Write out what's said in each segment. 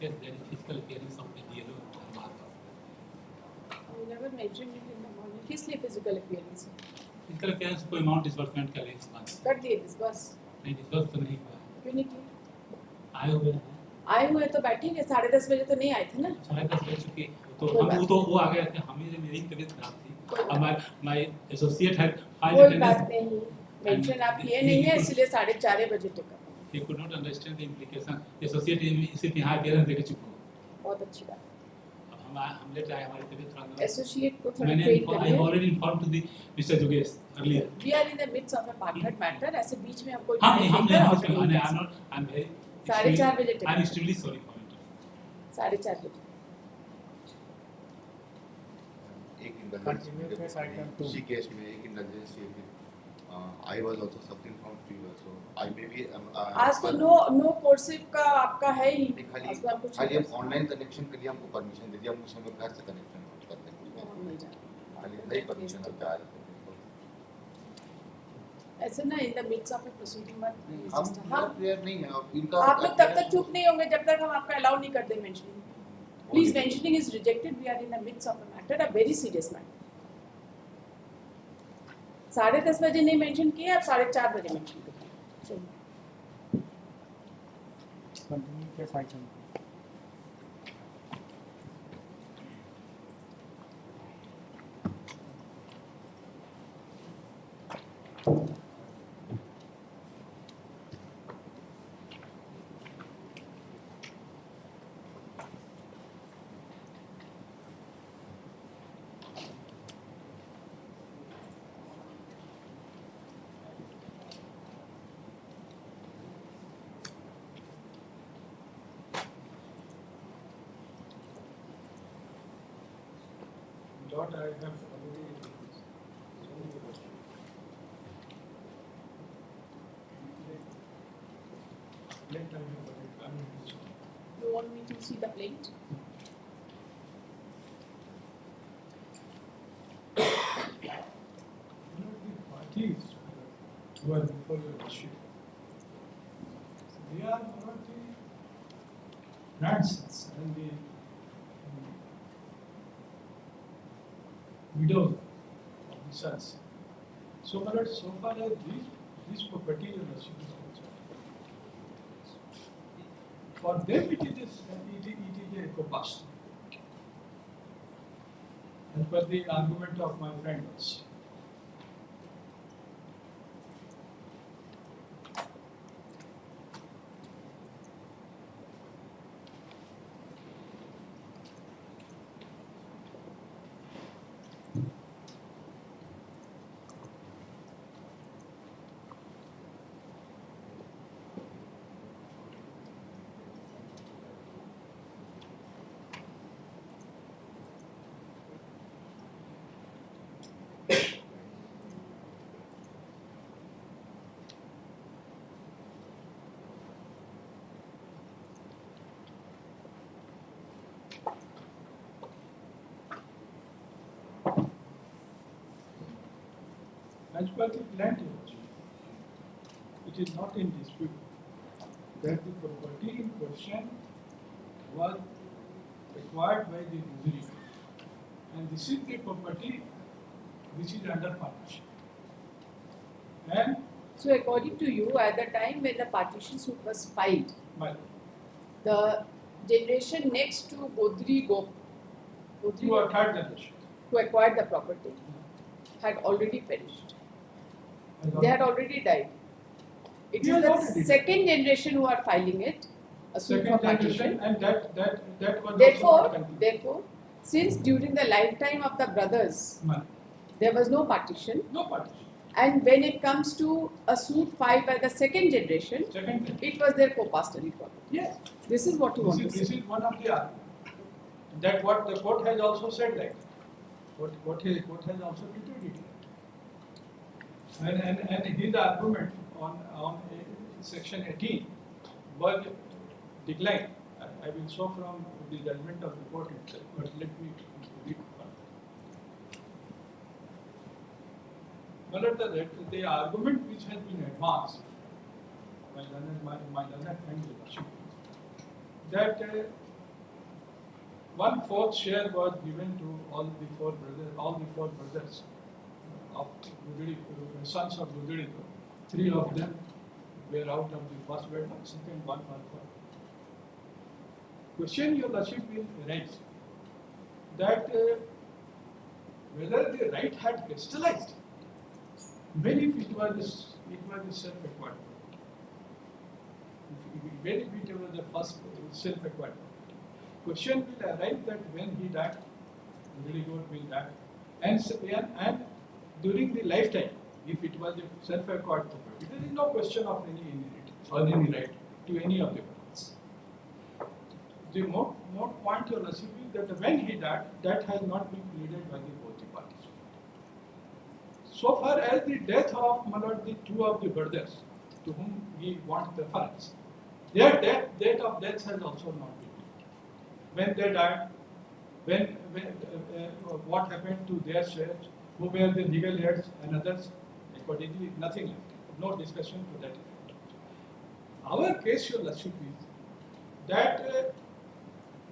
case there is physical appearance of the DLO marker. You never mentioned it in the morning. किस लिए physical appearance? Physical appearance कोई amount disbursement का lens बंद कर दिए disburse? नहीं disburse तो नहीं हुआ क्यों नहीं किया? आए हुए हैं आए हुए तो बैठेंगे 10:30 बजे तो नहीं आए थे ना 10:30 बज चुके तो हम वो आ गए थे हमें जो मेरी तबीयत खराब थी my associate had filed कोई बात नहीं मेंशन आप किए नहीं है इसलिए 4:30 बजे तक he could not understand the implication associate सिर्फ यहाँ appearance देके चुप हो बहुत अच्छी बात अब हम लेट आए हमारी तबीयत थोड़ा एसोसिएट को थोड़ा मैंने ट्रेन करिए I already informed to the Mr. Jogesh earlier we are in the midst of a partnered matter ऐसे बीच में हमको हम I'm very 4:30 बजे I'm extremely sorry for it 4:30 बजे एक इंडल्जेंस उसी केस में एक इंडल्जेंस ये I was also suffering from fever so I may be आज तो नो कोर्सिव का आपका है ही खाली हम ऑनलाइन कनेक्शन के लिए हमको परमिशन दे दिया हम उस समय घर से कनेक्शन करते हैं खाली नहीं परमिशन अब जा रहे ऐसे ना in the midst of a proceeding मत हम क्लियर नहीं है और इनका आप लोग तब तक चुप नहीं होंगे जब तक हम आपका अलाउ नहीं कर दे mentioning please mentioning is rejected we are in the midst of a matter a very serious matter 10:30 बजे नहीं मेंशन किए आप 4:30 बजे मेंशन करिए कंटिन्यू के file What I have already You want me to see the plate? parties who are before your worship, they are not the grandsons and the widows of the sons. So far as this property is worship is concerned, for them it is a co-past. As per the argument of my friends. As per the land use, it is not in dispute that the property in question was acquired by the Guzri, and this is the property which is under partition. And So according to you, at the time when the partition suit was filed, the generation next to Godri you are third generation. who acquired the property had already perished. They had already died. It He is has the already died. second generation who are filing it, a suit for Second generation, partition. and that was also Therefore, not continued. therefore, since during the lifetime of the brothers there was no partition, No partition. and when it comes to a suit filed by the second generation, Second generation. it was their co-pastoral property. Yes. This is what you want to This say. is one of the arguments. That what the court has also said like what the court has also treated it like. And his argument on section 18 was declined. I will show from the judgment of the court itself, but let me read further. The argument which has been advanced by my learned friend that 1/4 share was given to all the four brothers of Guduri, sons of Guduri. 3 of them were out of the first wedlock, second one or four. Question your Lordship will arise that whether the right had crystallized, even if it was the self-acquired, even if it was the first self-acquired. Question will arise that when he died, Guduri will die, and during the lifetime, if it was a self-acquired property, there is no question of any inheritance or any right to any of the parents. The more point you are assuming that when he died, that has not been pleaded by the both the parties. So far as the death of the 2 of the brothers to whom we want preference, their date of death has also not been pleaded. When they died, what happened to their shares, who were the legal heirs and others, accordingly nothing left. No discussion to that effect. Our case, your Lordship, is that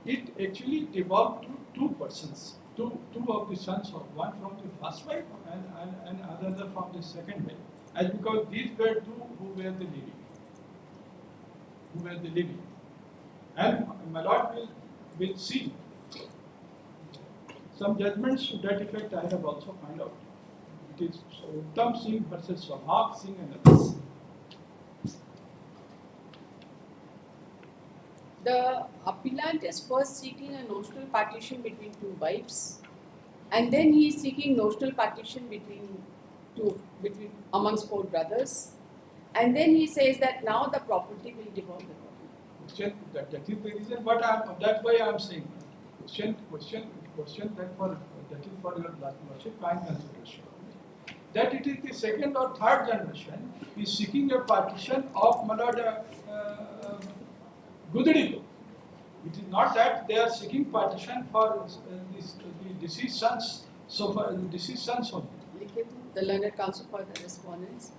it actually devolved to 2 persons, two of the sons of one from the first wife and another from the second wife, as because these were 2 who were the living. And my Lord will see some judgments to that effect. I have also found out. It is Uttam Singh versus Sohag Singh and others. The appellant is first seeking a notional partition between 2 wives, and then he is seeking notional partition between amongst 4 brothers, and then he says that now the property will devolve the property. That is the reason. That's why I am saying question that is for your Lordship kind consideration. That it is the second or third generation is seeking a partition of Guduri. It is not that they are seeking partition for the deceased sons. So far, the deceased sons only. The learned counsel for the respondents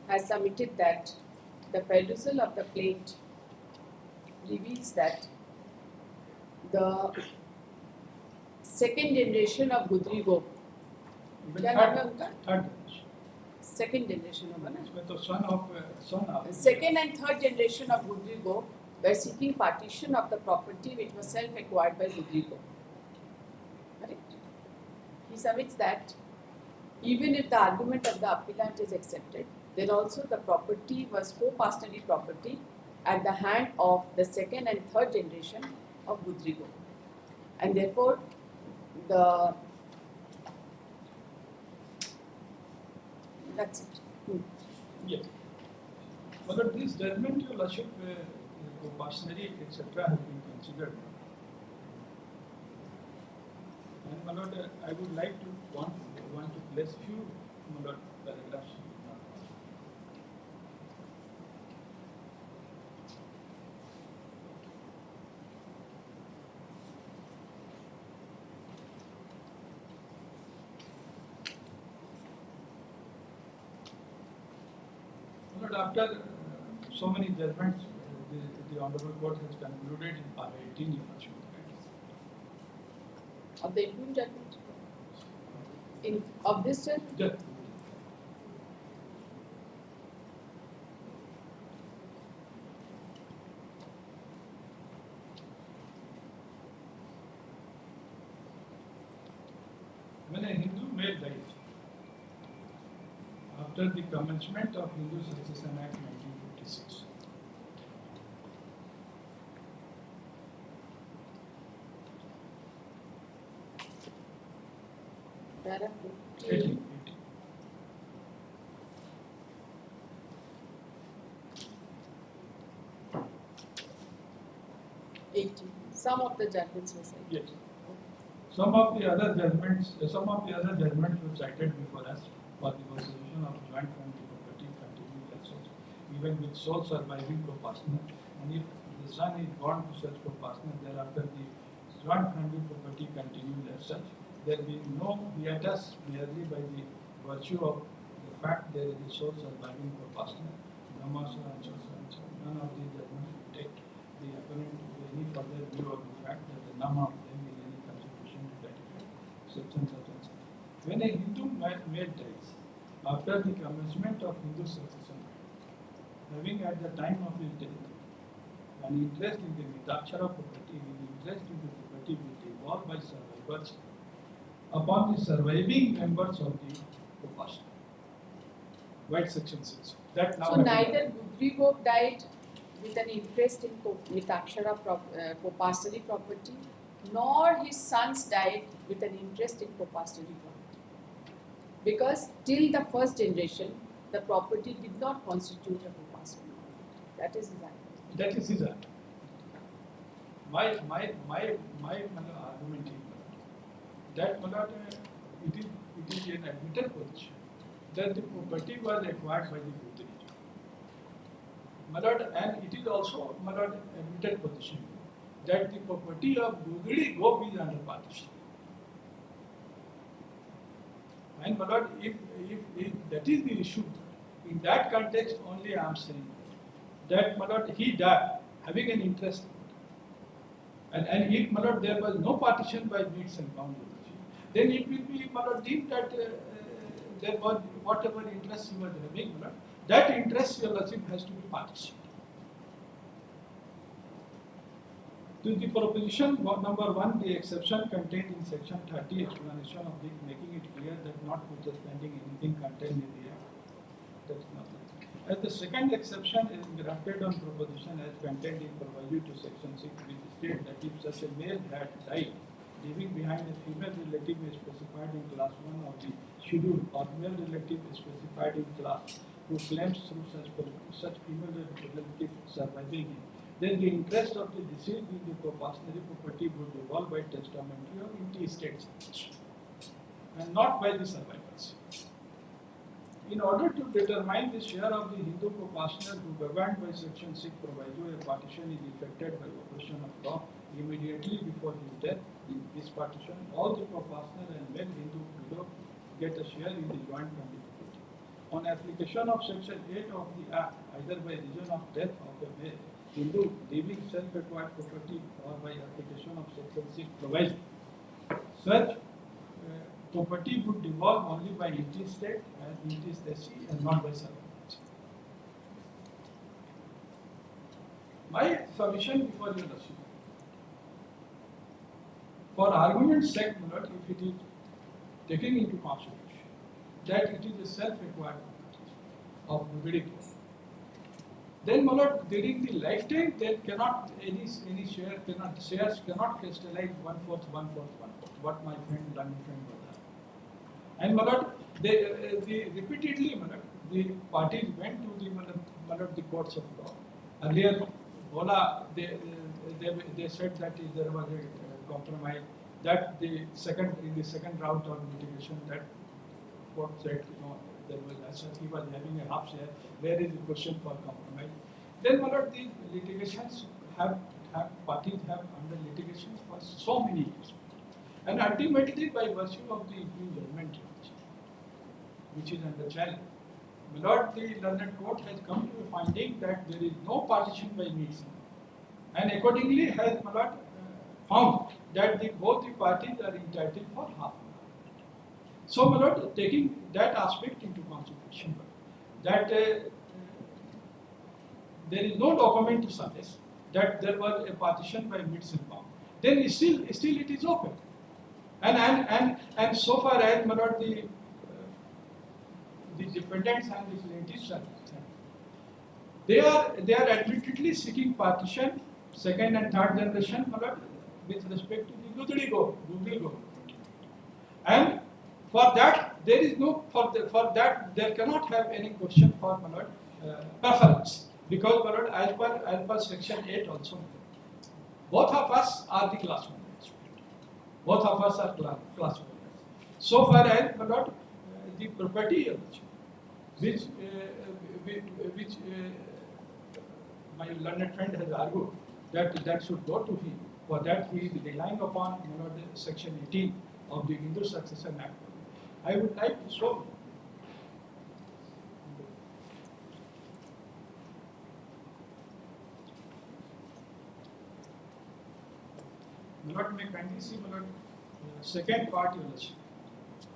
has submitted that the perusal of the plate reveals that the second generation of Gudri Gop, Third second generation of second and third generation of Gudri Gop were seeking partition of the property which was self-acquired by Gudri Gop. Correct? He submits that even if the argument of the appellant is accepted, then also the property was co-pastenary property at the hand of the second and third generation of Gudri Gop. And therefore, that's it. Yes. But this judgment, your Lordship, personally, etc., has been considered. And my Lord, I would like to want to place few paragraphs. But after so many judgments, the Honorable Court has concluded in Part 18 you must Of the interim judgment? Of this judgment? When a Hindu male dies, after the commencement of Hindu Succession Act 1956, Para 18. 18. Some of the judgments were cited. Yes. Some of the other judgments were cited before us for the resolution of joint family property continued assets, even with sole surviving co-partner. And if the son is born to such co-partner, thereafter the joint family property continued as such. There will be no hiatus merely by the virtue of the fact there is a sole surviving co-partner. None of these judgments will take the opponent to any further view of the fact that the none of them section such and such. When a Hindu male dies after the commencement of Hindu succession, having at the time of his death an interest in the Mitakshara property, his interest in the property will devolve by survivors upon the surviving members of the Upasana. Right, section 6. That now So neither Budri Gop died with an interest in Mitakshara Kopasari property, nor his sons died with an interest in Kopasari property. Because till the first generation, the property did not constitute a Kopasari. That is his argument. That is his argument. My argument is that it is an admitted position that the property was acquired by the Budri. And it is also admitted position that the property of Budri Gop is under partition. And if that is the issue, in that context only I am saying that he died having an interest. And if there was no partition by meets and bounds, then it will be deemed that there was whatever interest he was having, that interest has to be partitioned. To the proposition number 1, the exception contained in section 30 explanation of the making it clear that notwithstanding anything contained in the act, that is not like. As the second exception is grafted on proposition as contained in proviso to section 6, which states that if such a male had died, leaving behind a female relative specified in class 1 of the schedule or male relative specified in class who claims through such female relative surviving him, then the interest of the deceased in the proportionary property would devolve by testamentary or intestate succession, and not by the survivors. In order to determine the share of the Hindu proportioner who governed by section 6 proviso, a partition is effected by operation of law immediately before his death. In this partition, all the proportioner and male Hindu widow get a share in the joint family property. On application of section 8 of the Act, either by reason of death of a male Hindu leaving self-acquired property or by application of section 6 proviso, such property would devolve only by intestate and intestacy and not by survivors. My submission before your Lordship, for argument's sake, if it is taken into consideration that it is a self-acquired property of Budri Gop, then during the lifetime there cannot any shares cannot crystallize 1/4, 1/4, 1/4. What my friend was that. And they repeatedly the parties went to the courts of law. Earlier, they said that there was a compromise. That in the second round of litigation, that court said there was he was having a half share. Where is the question for compromise? Then the litigations parties have under litigations for so many years, and ultimately by virtue of the judgment, which is under challenge, the learned court has come to a finding that there is no partition by means, and accordingly has found that both the parties are entitled for half. So, taking that aspect into consideration, that there is no document to suggest that there was a partition by means and bound, then still it is open. And so far as the defendants and the plaintiffs are concerned, they are admittedly seeking partition second and third generation with respect to the Budri Gop. And for that there is no for that there cannot have any question for preference, because as per section 8 also, both of us are the class members. Both of us are class members. So far as the property which my learned friend has argued that should go to him. For that he is relying upon the section 18 of the Hindu Succession Act. I would like to show. May kindly see second part you will see.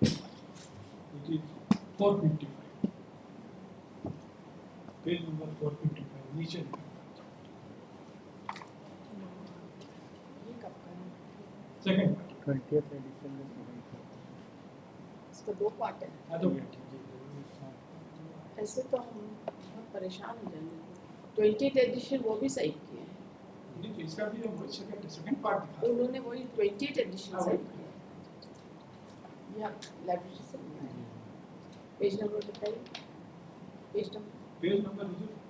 It is 455. Page number 455. नीचे लिखा ये कब का है? second part. 20th edition में second part. इसका 2 part है। हाँ तो ऐसे तो हम बहुत परेशान हो जाएंगे। 20th एडिशन वो भी सही किए हैं। नहीं तो इसका भी हम second part दिखा. उन्होंने वही 20th एडिशन हाँ, सही वही. किया। ये आप लाइब्रेरी से लिया है। पेज नंबर बताइए। पेज नंबर पेज नंबर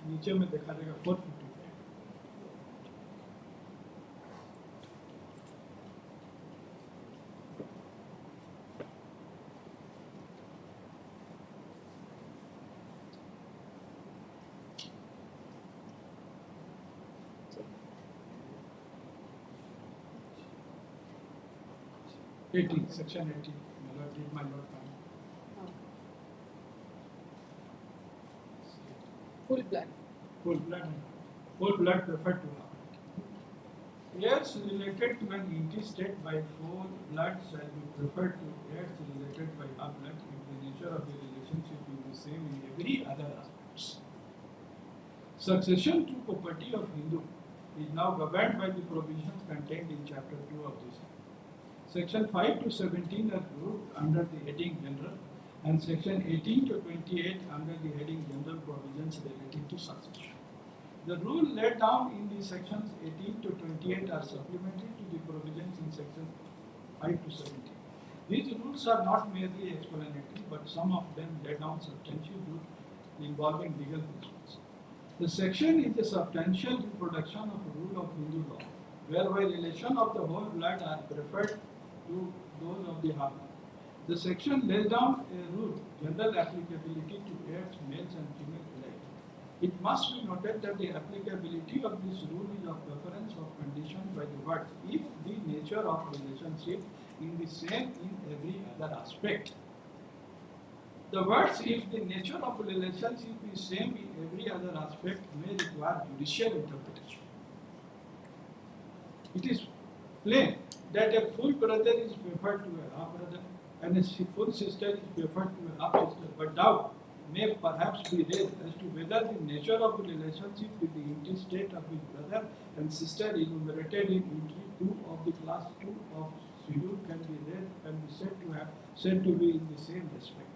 नीचे में दिखा देगा 455. Section 18. My lord did my lord find. Full blood. Full blood referred to her. Heirs related to an intestate by full blood shall be referred to heirs related by half blood if the nature of the relationship is the same in every other aspects. Succession to property of Hindu is now governed by the provisions contained in chapter 2 of this Act. Section 5 to 17 are grouped under the heading General and section 18 to 28 under the heading General Provisions relating to succession. The rule laid down in the sections 18 to 28 are supplementary to the provisions in section 5 to 17. These rules are not merely explanatory, but some of them lay down substantial rules involving legal principles. The section is a substantial reproduction of a rule of Hindu law, whereby relation of the whole blood are preferred to those of the half blood. The section lays down a rule, general applicability to heirs, males and females alike. It must be noted that the applicability of this rule is of preference or conditioned by the words if the nature of relationship is the same in every other aspect. The words if the nature of relationship is same in every other aspect may require judicial interpretation. It is plain that a full brother is preferred to a half brother and a full sister is preferred to a half sister, but doubt may perhaps be raised as to whether the nature of the relationship with the intestate of his brother and sister enumerated in entry 2 of the class 2 of schedule can be said to be in the same respect.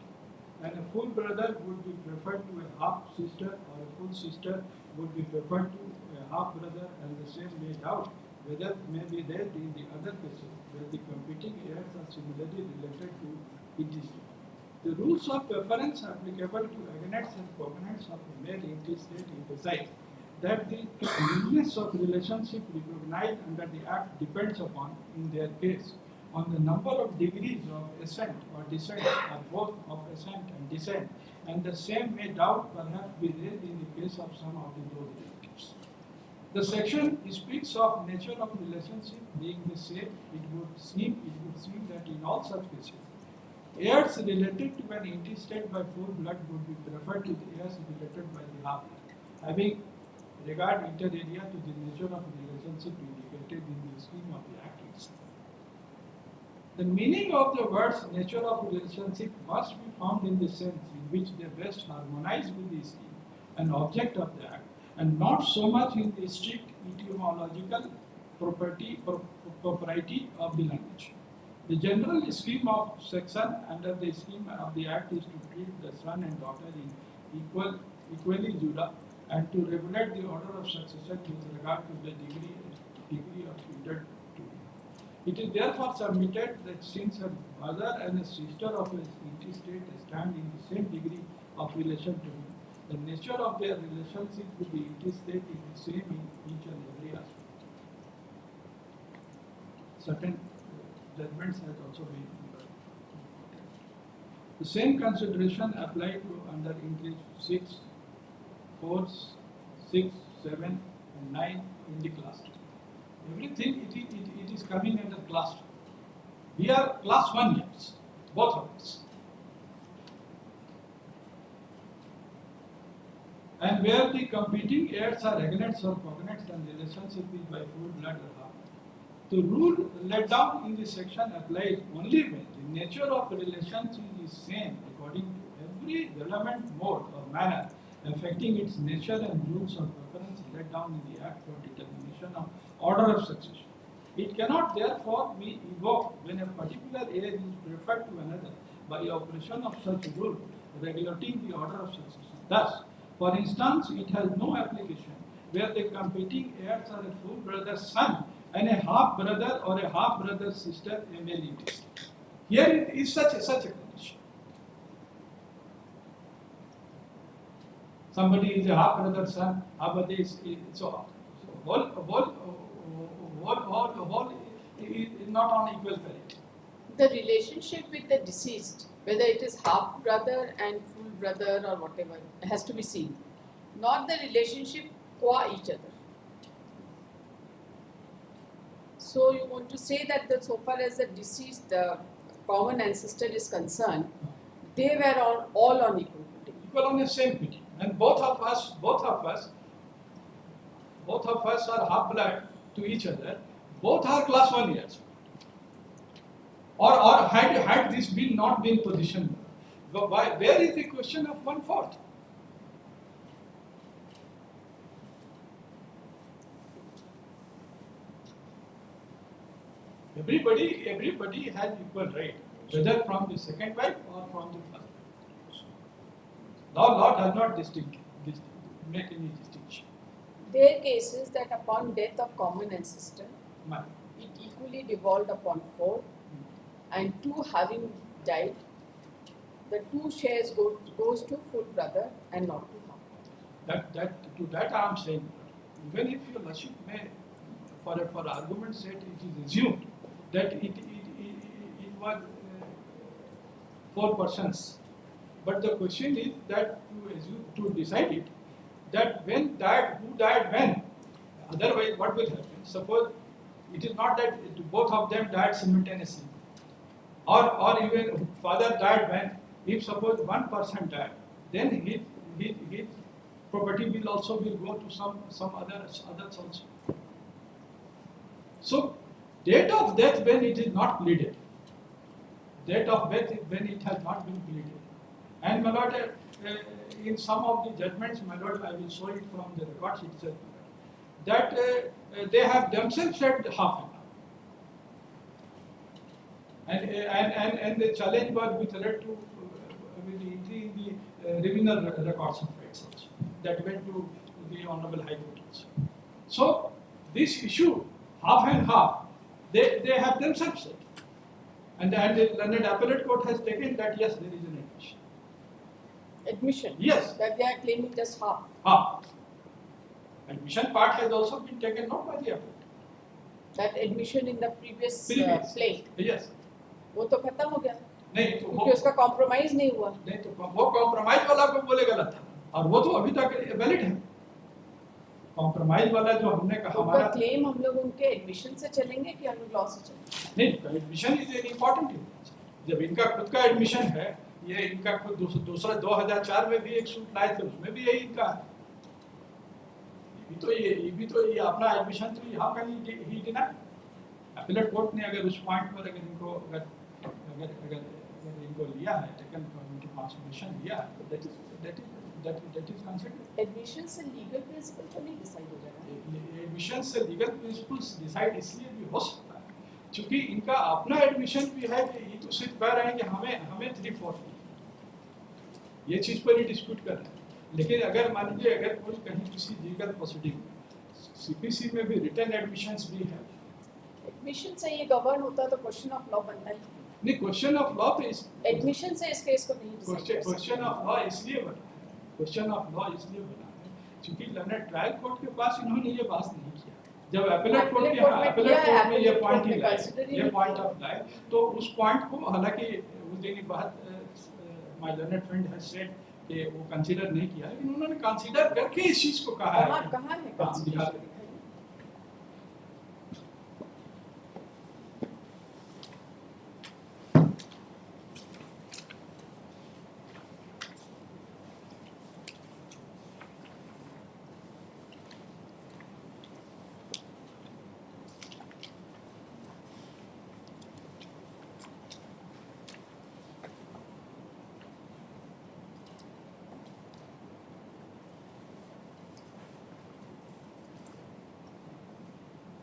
And a full brother would be preferred to a half sister, or a full sister would be preferred to a half brother, and the same may doubt whether may be raised in the other cases where the competing heirs are similarly related to intestate. The rules of preference applicable to agnates and cognates of the male intestate emphasize that the uniqueness of relationship recognized under the Act depends upon, in their case, on the number of degrees of ascent or descent, or both of ascent and descent, and the same may doubt perhaps be raised in the case of some of those relatives. The section speaks of nature of relationship being the same. It would seem that in all such cases, heirs related to an intestate by full blood would be preferred to the heirs related by the half blood, having regard inter alia to the nature of relationship indicated in the scheme of the Act itself. The meaning of the words nature of relationship must be found in the sense in which they best harmonize with the scheme and object of the Act, and not so much in the strict etymological propriety of the language. The general scheme of section under the scheme of the Act is to treat the son and daughter in equally juda and to regulate the order of succession with regard to the degree of kindred to him. It is therefore submitted that since a mother and a sister of his intestate stand in the same degree of relation to him, the nature of their relationship with the intestate is the same in each and every aspect. Certain judgments have also been made. The same consideration applied to under English 6, 4, 6, 7 and 9 in the class 2. Everything it is coming under class 2. We are class 1 years, both of us. And where the competing heirs are agnates or cognates and relationship is by full blood or half. The rule laid down in this section applies only when the nature of relations is the same according to every relevant mode or manner affecting its nature and rules of preference laid down in the Act for determination of order of succession. It cannot therefore be evoked when a particular age is preferred to another by operation of such rule regulating the order of succession. Thus, for instance, it has no application where the competing heirs are a full brother's son and a half brother or a half brother's sister a male intestate. Here it is such a condition. Somebody is a half brother's son, half brother is so whole is not on equal parity. The relationship with the deceased, whether it is half brother and full brother or whatever, has to be seen. Not the relationship qua each other. So you want to say that so far as the deceased, the common ancestor is concerned, they were all on equal footing. Equal on the same footing, and both of us are half blood to each other. Both are class 1 years. Or had this been not been positioned, where is the question of 1/4? Everybody has equal right, whether from the second wife or from the first wife. Law does not make any distinction. There are cases that upon death of common ancestor, Ma'am. it equally devolved upon 4, and 2 having died, the 2 shares goes to full brother and not to half. That I am saying, even if your lordship may, for argument's sake, it is assumed that it was 4 persons, but the question is that to decide it, that when died, who died when. Otherwise, what will happen? Suppose it is not that both of them died simultaneously, or even father died when. If suppose one person died, then his property will also go to some others also. So, date of death when it is not pleaded. Date of death when it has not been pleaded. And my lord, in some of the judgments, my lord, I will show it from the records itself, that they have themselves said half and half. And the challenge was with regard to with the entry in the criminal records of rights also, that went to the Honorable High Court also. So this issue, half and half, they have themselves said. And the London Appellate Court has taken that yes, there is an admission. Admission? Yes. That they are claiming just half. Half. Admission part has also been taken not by the appellate. That admission in the previous plaint, Yes. वो तो खत्म हो गया, नहीं तो क्योंकि उसका compromise नहीं हुआ. नहीं तो वो कॉम्प्रोमाइज वाला को बोले गलत था, और वो तो अभी तक वैलिड है. कॉम्प्रोमाइज वाला जो हमने कहा हमारा क्लेम हम लोग उनके एडमिशन से चलेंगे कि हम लोग लॉ से चलेंगे? नहीं, एडमिशन इज एन इम्पोर्टेंट. जब इनका खुद का एडमिशन है, ये इनका खुद दूसरा 2004 में भी एक सूट लाए थे, उसमें भी यही इनका है. ये भी तो ये अपना एडमिशन तो यहाँ का ही डिना. अपीलेट कोर्ट ने अगर उस पॉइंट पर अगर इनको इनको लिया है, टेकन इनके पास एडमिशन लिया है, तो that is considered. एडमिशन से लीगल प्रिंसिपल तो नहीं डिसाइड हो जाएगा. एडमिशन से लीगल प्रिंसिपल्स डिसाइड इसलिए भी हो सकता है क्योंकि इनका अपना एडमिशन भी है कि ये तो सिर्फ कह रहे हैं कि हमें 3/4 ये चीज पर ही डिस्प्यूट कर रहे हैं. लेकिन अगर मान लीजिए अगर कोई कहीं किसी लीगल प्रोसीडिंग सीपीसी में भी रिटन एडमिशंस भी है, एडमिशन से ये गवर्न होता तो क्वेश्चन ऑफ लॉ बनता है. नहीं, क्वेश्चन ऑफ लॉ पे एडमिशन से इस केस को नहीं क्वेश्चन ऑफ लॉ इसलिए बना है. क्वेश्चन ऑफ लॉ इसलिए बना है क्योंकि लंदन ट्रायल कोर्ट के पास इन्होंने ये बात नहीं किया. जब अपीलेट कोर्ट में ये पॉइंट ही लाए, ये पॉइंट ऑफ लाए, तो उस पॉइंट को हालांकि उस दिन की बात my learned friend has said कि वो कंसीडर नहीं किया, लेकिन उन्होंने कंसीडर करके इस चीज को कहा है. कहां है कंसीडर?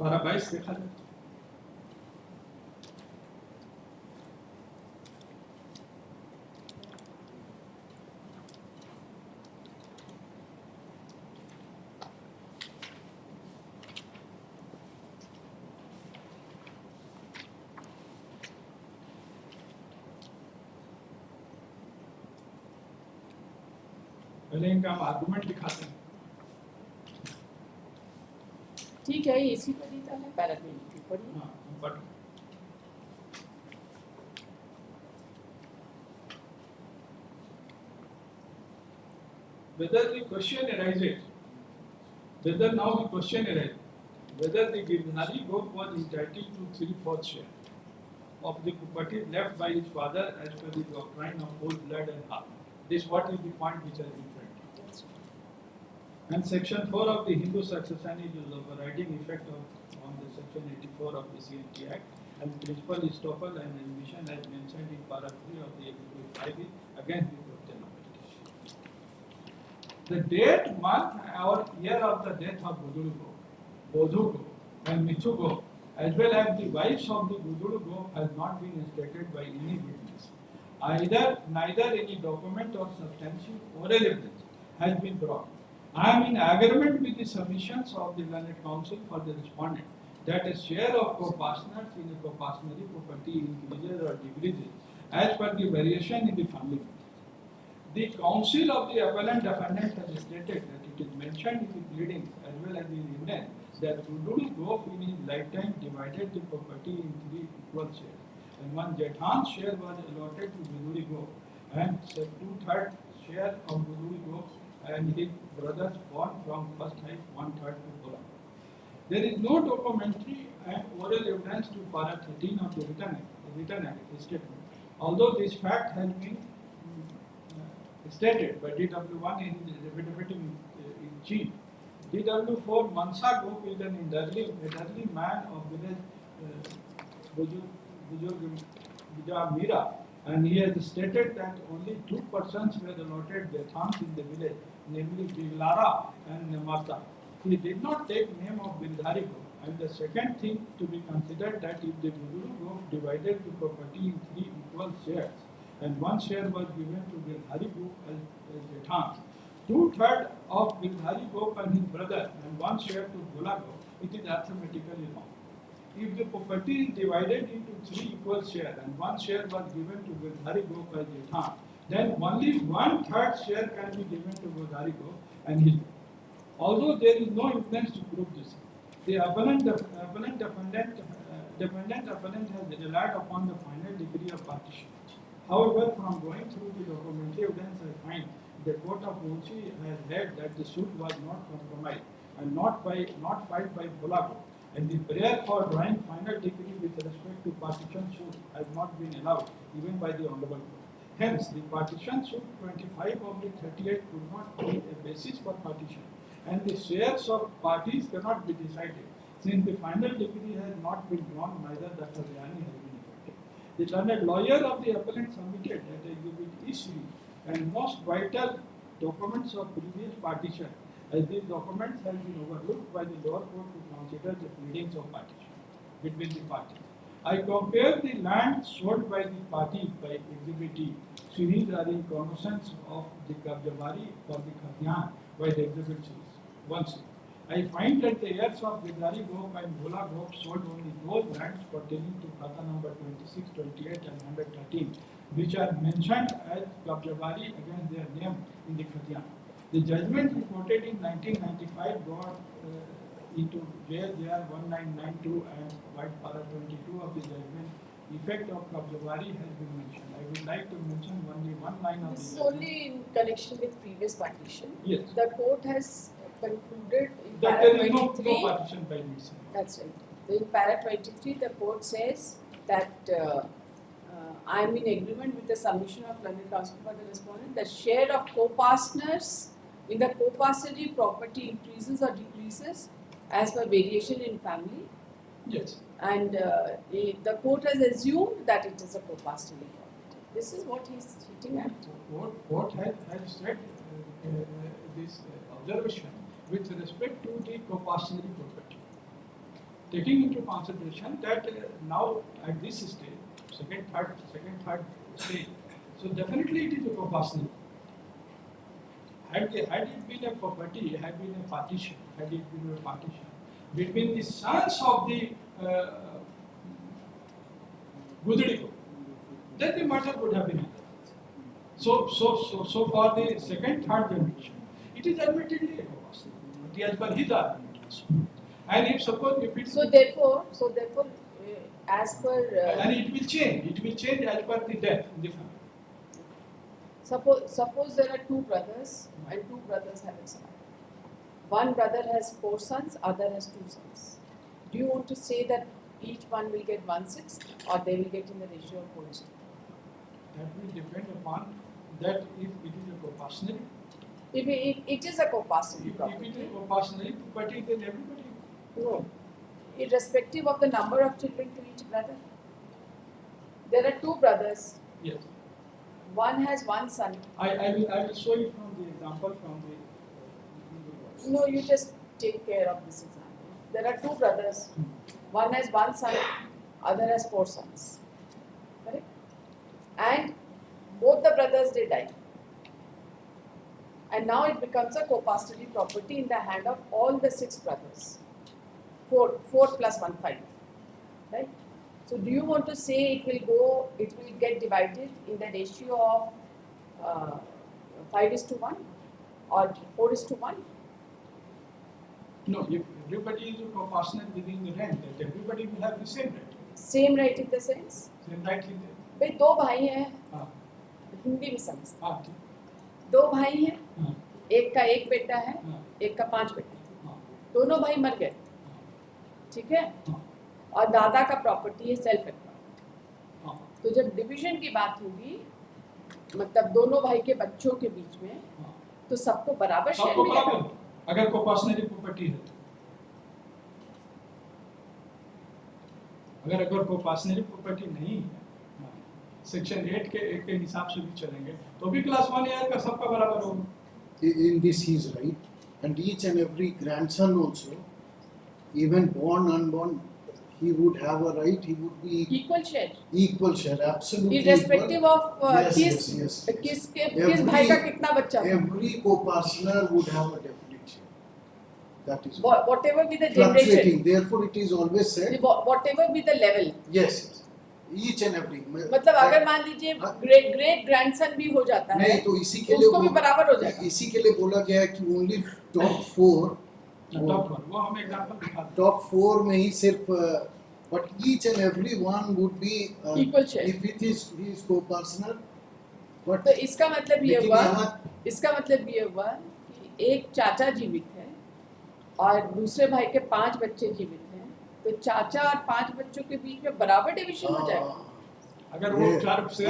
पारा 22 देखा जाए। पहले इनका हम आर्गुमेंट दिखाते हैं। ठीक है, इसी पर ही था ना पैरा 23 पर ही। हाँ, but whether the question arises, whether now the question arises, whether the Girdhari Gop was entitled to 3/4 share of the property left by his father as per the doctrine of whole blood and half. This what is the point which has been framed. And section 4 of the Hindu succession is of overriding effect on the section 84 of the CNT Act, and principal estoppel and admission as mentioned in para 3 of the Exhibit 5 is against the question of the date, month or year of the death of Bodhu Go and Mithu Go, as well as the wives of the Bodhu Go, has not been stated by any witness. Neither any document or substantial oral evidence has been brought. I am in agreement with the submissions of the learned counsel for the respondent that a share of co-partners in a co-partnership property increases or decreases as per the variation in the family. The counsel of the appellant defendant has stated that it is mentioned in the pleadings as well as in the evidence that Gudulu Gop in his lifetime divided the property in 3 equal shares, and one Jharkhand share was allotted to Gudulu Gop, and 2/3 share of Gudulu Gop and his brothers born from first wife 1/3 to Bola. There is no documentary and oral evidence to para 13 of the written act statement. Although this fact has been stated by DW1 in the affidavit in chief, DW4 Mansa Group is an elderly man of village Mira, and he has stated that only 2 persons were allotted Bethans in the village, namely Biglara and Namata. He did not take name of Bildhari Group. And the second thing to be considered that if the Gudulu Group divided the property in 3 equal shares, and 1 share was given to Bildhari Group as Jethans, 2/3 of Bildhari Group and his brother, and 1 share to Bola Group, it is arithmetically wrong. If the property is divided into 3 equal shares and 1 share was given to Bildhari Group as Jethans, then only 1/3 share can be given to Bildhari Group and his. Although there is no evidence to prove this, the defendant has relied upon the final degree of partition. However, from going through the documentary evidence, I find the court of Munshi has held that the suit was not compromised and not filed by Bolago, and the prayer for drawing final degree with respect to partition suit has not been allowed even by the Honorable Court. Hence, the partition suit 25/38 could not be a basis for partition, and the shares of parties cannot be decided. Since the final degree has not been drawn, neither the Kalyani has been effected. The learned lawyer of the appellant submitted that exhibit E3 and most vital documents of previous partition, as these documents have been overlooked by the lower court to consider the pleadings of partition between the parties. I compare the land sold by the parties by exhibit E. Series are in cognisance of the Kabjabari for the Khatian by the exhibit series. 1C. I find that the heirs of Bidari Gop and Bhola Gop sold only those lands pertaining to Khata number 26, 28 and 113, which are mentioned as Kabjabari against their name in the Khatian. The judgment reported in 1995 got into JR 1992 and White Para 22 of the judgment. Effect of Kabjabari has been mentioned. I would like to mention only one line of This the is judgment. only in connection with previous partition. Yes. The court has concluded in That para there is no 23. partition by missing. That's right. In para 23, the court says that I am in agreement with the submission of learned counsel for the respondent. The share of co-partners in the co-partnership property increases or decreases as per variation in family. Yes. And the court has assumed that it is a co-partnership property. This is what he is hitting at. What has said this observation with respect to the co-partnership property. taking into consideration that now at this stage, second, third stage, so definitely it is a proportional. Had it been a property, had been a partition, had it been a partition between the sons of the Gudriko, then the matter would have been otherwise. So for the second, third generation, it is admittedly a co-custody as per his argument also. And if suppose if it So therefore, as per and it will change as per the death in the family. suppose there are two brothers and two brothers have a son. One brother has 4 sons, other has 2 sons. Do you want to say that each one will get 1/6 or they will get in the ratio of 4:2? That will depend upon that if it is a co-custody. If it is a co-custody If it property, is a co-custody property, then everybody. no, irrespective of the number of children to each brother. There are 2 brothers. Yes. One has 1 son. I will show you from the example from the. No, you just take care of this example. There are 2 brothers. One has 1 son, other has 4 sons. Correct? And both the brothers they die. And now it becomes a co-custody property in the hand of all the 6 brothers. 4 plus 1, 5. Right? So do you want to say it will get divided in the ratio of 5:1 or 4:1? No, if everybody is a co-partner within the rent, that everybody will have the same right. Same right in the sense? Same right in the. भाई 2 भाई हैं, हाँ हिंदी में समझ. हाँ ठीक 2 भाई हैं, हाँ एक का 1 बेटा है, हाँ एक का 5 बेटे हैं. हाँ दोनों भाई मर गए. ठीक है? हाँ और दादा का प्रॉपर्टी है सेल्फ एक्वायर्ड. हाँ तो जब डिवीजन की बात होगी, मतलब दोनों भाई के बच्चों के बीच में, हाँ. तो सबको बराबर शेयर सबको मिलेगा. बराबर अगर co-partner प्रॉपर्टी है तो. अगर co-partner प्रॉपर्टी नहीं है, सेक्शन 8 के हिसाब से भी चलेंगे, तो भी क्लास 1 ईयर का सबका बराबर होगा. In this he is right, and each and every grandson also, even born, unborn, he would have a right. He would be equal share, absolutely irrespective equal. of Yes. किस भाई का कितना बच्चा है. Every co-partner would have a definite share. That is Whatever be the fluctuating. generation, Therefore, it is always said. whatever be the level. Yes. Each and every. मतलब अगर मान लीजिए ग्रेट ग्रैंडसन भी हो जाता है, नहीं तो इसी के तो लिए उसको भी बराबर हो जाएगा. इसी के लिए बोला गया है कि ओनली टॉप 4 वो हमें एग्जांपल दिखाते टॉप 4 में ही सिर्फ but each and every one would be Equal share. if it is he is co-partner. But तो इसका मतलब ये लेकिन हुआ, यहाँ इसका मतलब ये हुआ कि एक चाचा जीवित है और दूसरे भाई के 5 बच्चे जीवित हैं, तो चाचा और 5 बच्चों के बीच में बराबर डिवीजन हो जाएगा. अगर वो ये 4 से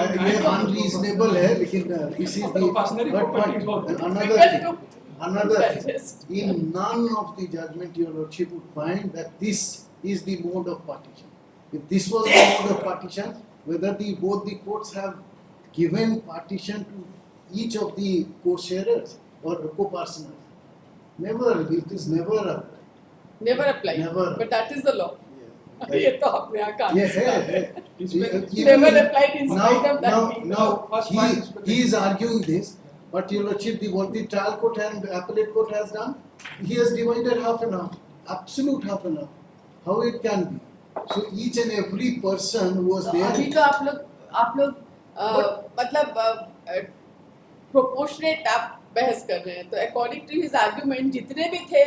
unreasonable है, लेकिन this is the Co-partner property but is another thing, Digest. in none of the judgment your lordship would find that this is the mode of partition. If this was the mode of partition, whether both the courts have given partition to each of the co-sharers or co-partners, never, it is never applied. Never apply. Never. But that is the law. Yeah. ये तो आपने यहाँ कहा. Yeah, है. Never applied in spite of that. Now he is arguing this, but your lordship, what the trial court and appellate court has done, he has divided half and half, absolute half and half. How it can be? So each and every person who was there. अभी तो आप लोग मतलब proportionate आप बहस कर रहे हैं, तो अकॉर्डिंग टू हिज आर्गुमेंट जितने भी थे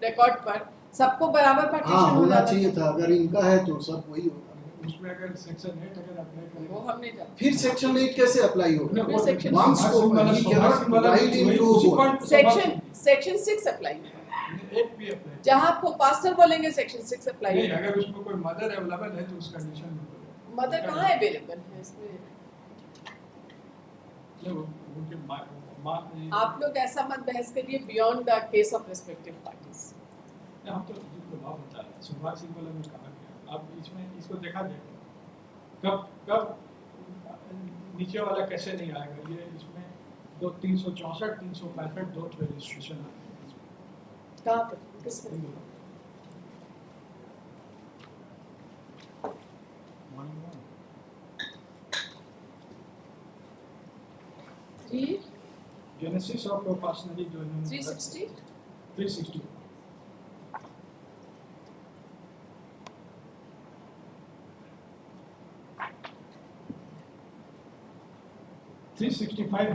रिकॉर्ड पर सबको बराबर हाँ पार्टीशन होना चाहिए था. अगर इनका है तो सब वही होगा. उसमें अगर सेक्शन 8 अगर अप्लाई करें, वो हमने जाना. फिर सेक्शन 8 कैसे अप्लाई होगा? फिर section Once he cannot write into section 6 apply होगा. 8 भी अप्लाई. जहाँ आपको पास्टर बोलेंगे सेक्शन 6 अप्लाई नहीं, होगा. अगर उसमें कोई मदर अवेलेबल है तो उस कंडीशन में मदर कहाँ अवेलेबल है इसमें? आप लोग ऐसा मत बहस करिए beyond the case of respective parties. हम तो लाभ बता रहे हैं. सुभाष सिंह वाला में कहा गया. अब इसमें इसको देखा जाएगा कब नीचे वाला कैसे नहीं आएगा. ये इसमें 364 365 दो रजिस्ट्रेशन आते हैं. कहाँ पर किसमें? Three Genesis of co-partnership जो इन्होंने 360. 360.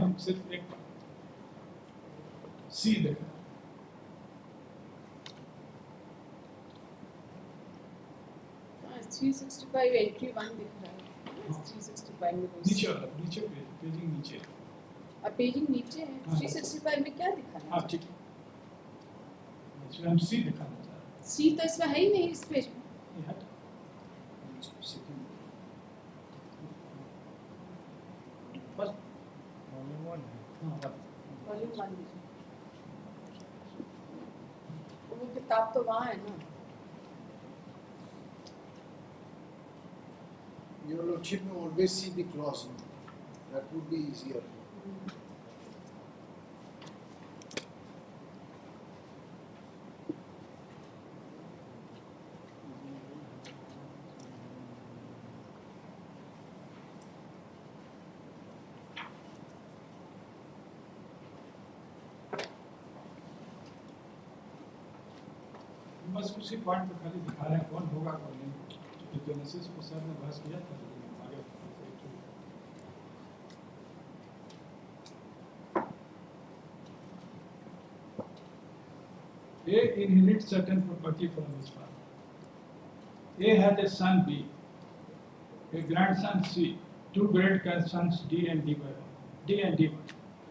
हम सिर्फ एक सी देखा 365 entry 1 दिख रहा है 365 में कोई नीचे पेजिंग नीचे अब पेजिंग नीचे है हाँ। 365 में क्या दिखा रहा हाँ है ठीक है इसमें हम सी दिखाना चाह रहे सी तो इसमें है ही नहीं इस पेज में हैं ये हट बस हाँ बस वॉल्यूम 1 दीजिए वो किताब तो वहाँ है ना Your Lordship may always see the clause. That would be easier. बस उसी पॉइंट पर खाली दिखा रहे हैं कौन होगा कौन नहीं क्योंकि जेनेसिस को सर ने बहस किया था लेकिन आगे A inherits certain property from his father. A had a son B, a grandson C, two great grandsons D and D1,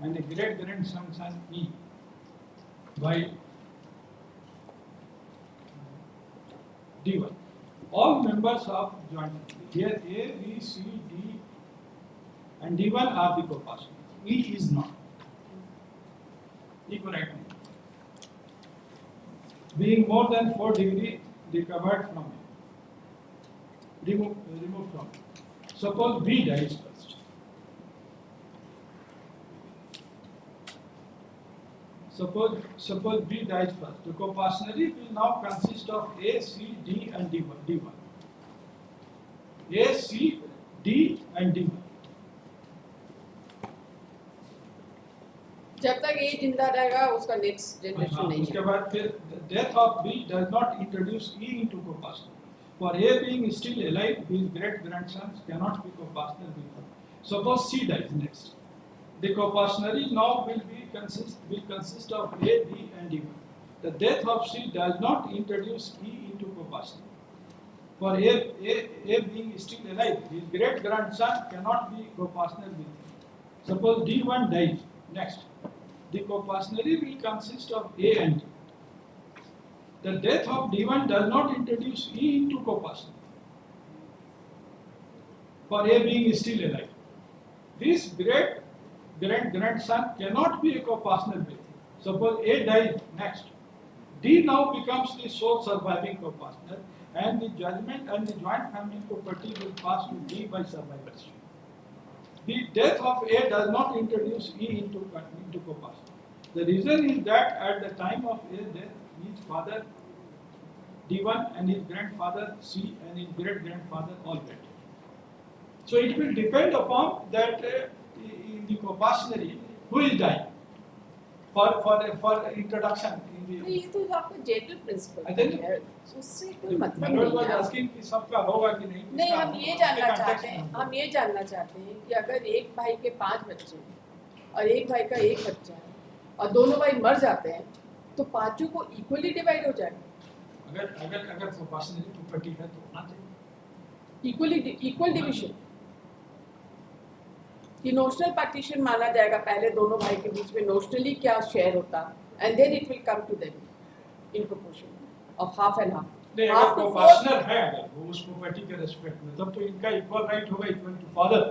and a great grandson son E by D1. All members of joint family. Here A, B, C, D and D1 are the co-partners. E is not. E correct me. Being more than 4 degrees recovered from it. Removed from it. Suppose B dies first. Suppose B dies first. The co-partnership will now consist of A, C, D and D1. A, C, D and D1. जब तक ये जिंदा रहेगा उसका next generation नहीं उसके है बाद फिर death of B does not introduce E into co-partner. For A being still alive, his great grandsons cannot be co-partner with him. Suppose C dies next. The co-partnership now will consist of A, D and D1. The death of C does not introduce E into co-partner. For A being still alive, his great grandson cannot be co-partner with him. Suppose D1 dies next. The co-partnership will consist of A and D. The death of D1 does not introduce E into co-partner. For A being still alive, this great grandson cannot be a co-partner with him. Suppose A dies next. D now becomes the sole surviving co-partner, and the judgment and the joint family property will pass to D by survivorship. The death of A does not introduce E into co-partner. The reason is that at the time of A's death, his father D1 and his grandfather C and his great-grandfather all died. So it will depend upon that in the co-partnership who is dying for introduction in the. ये तो आपका general principle I think- है उससे कोई मतलब Manuel was नहीं है asking कि सबका होगा कि नहीं. नहीं इसका हम ये उसके जानना context चाहते में हैं हम हम ये जानना चाहते हैं कि अगर एक भाई के 5 बच्चे हैं और एक भाई का एक बच्चा है और दोनों भाई मर जाते हैं तो पांचों को इक्वली डिवाइड हो जाएगा अगर co-partnership प्रॉपर्टी है तो होना चाहिए. इक्वल डिवीजन कि नोशनल पार्टीशन माना जाएगा पहले दोनों भाई के बीच में नोशनली क्या शेयर होता and then it will come to them in proportion of half and half नहीं Half अगर to co-partner है अगर वो उस प्रॉपर्टी के रेस्पेक्ट में तब तो इनका इक्वल राइट होगा इक्वल टू फादर.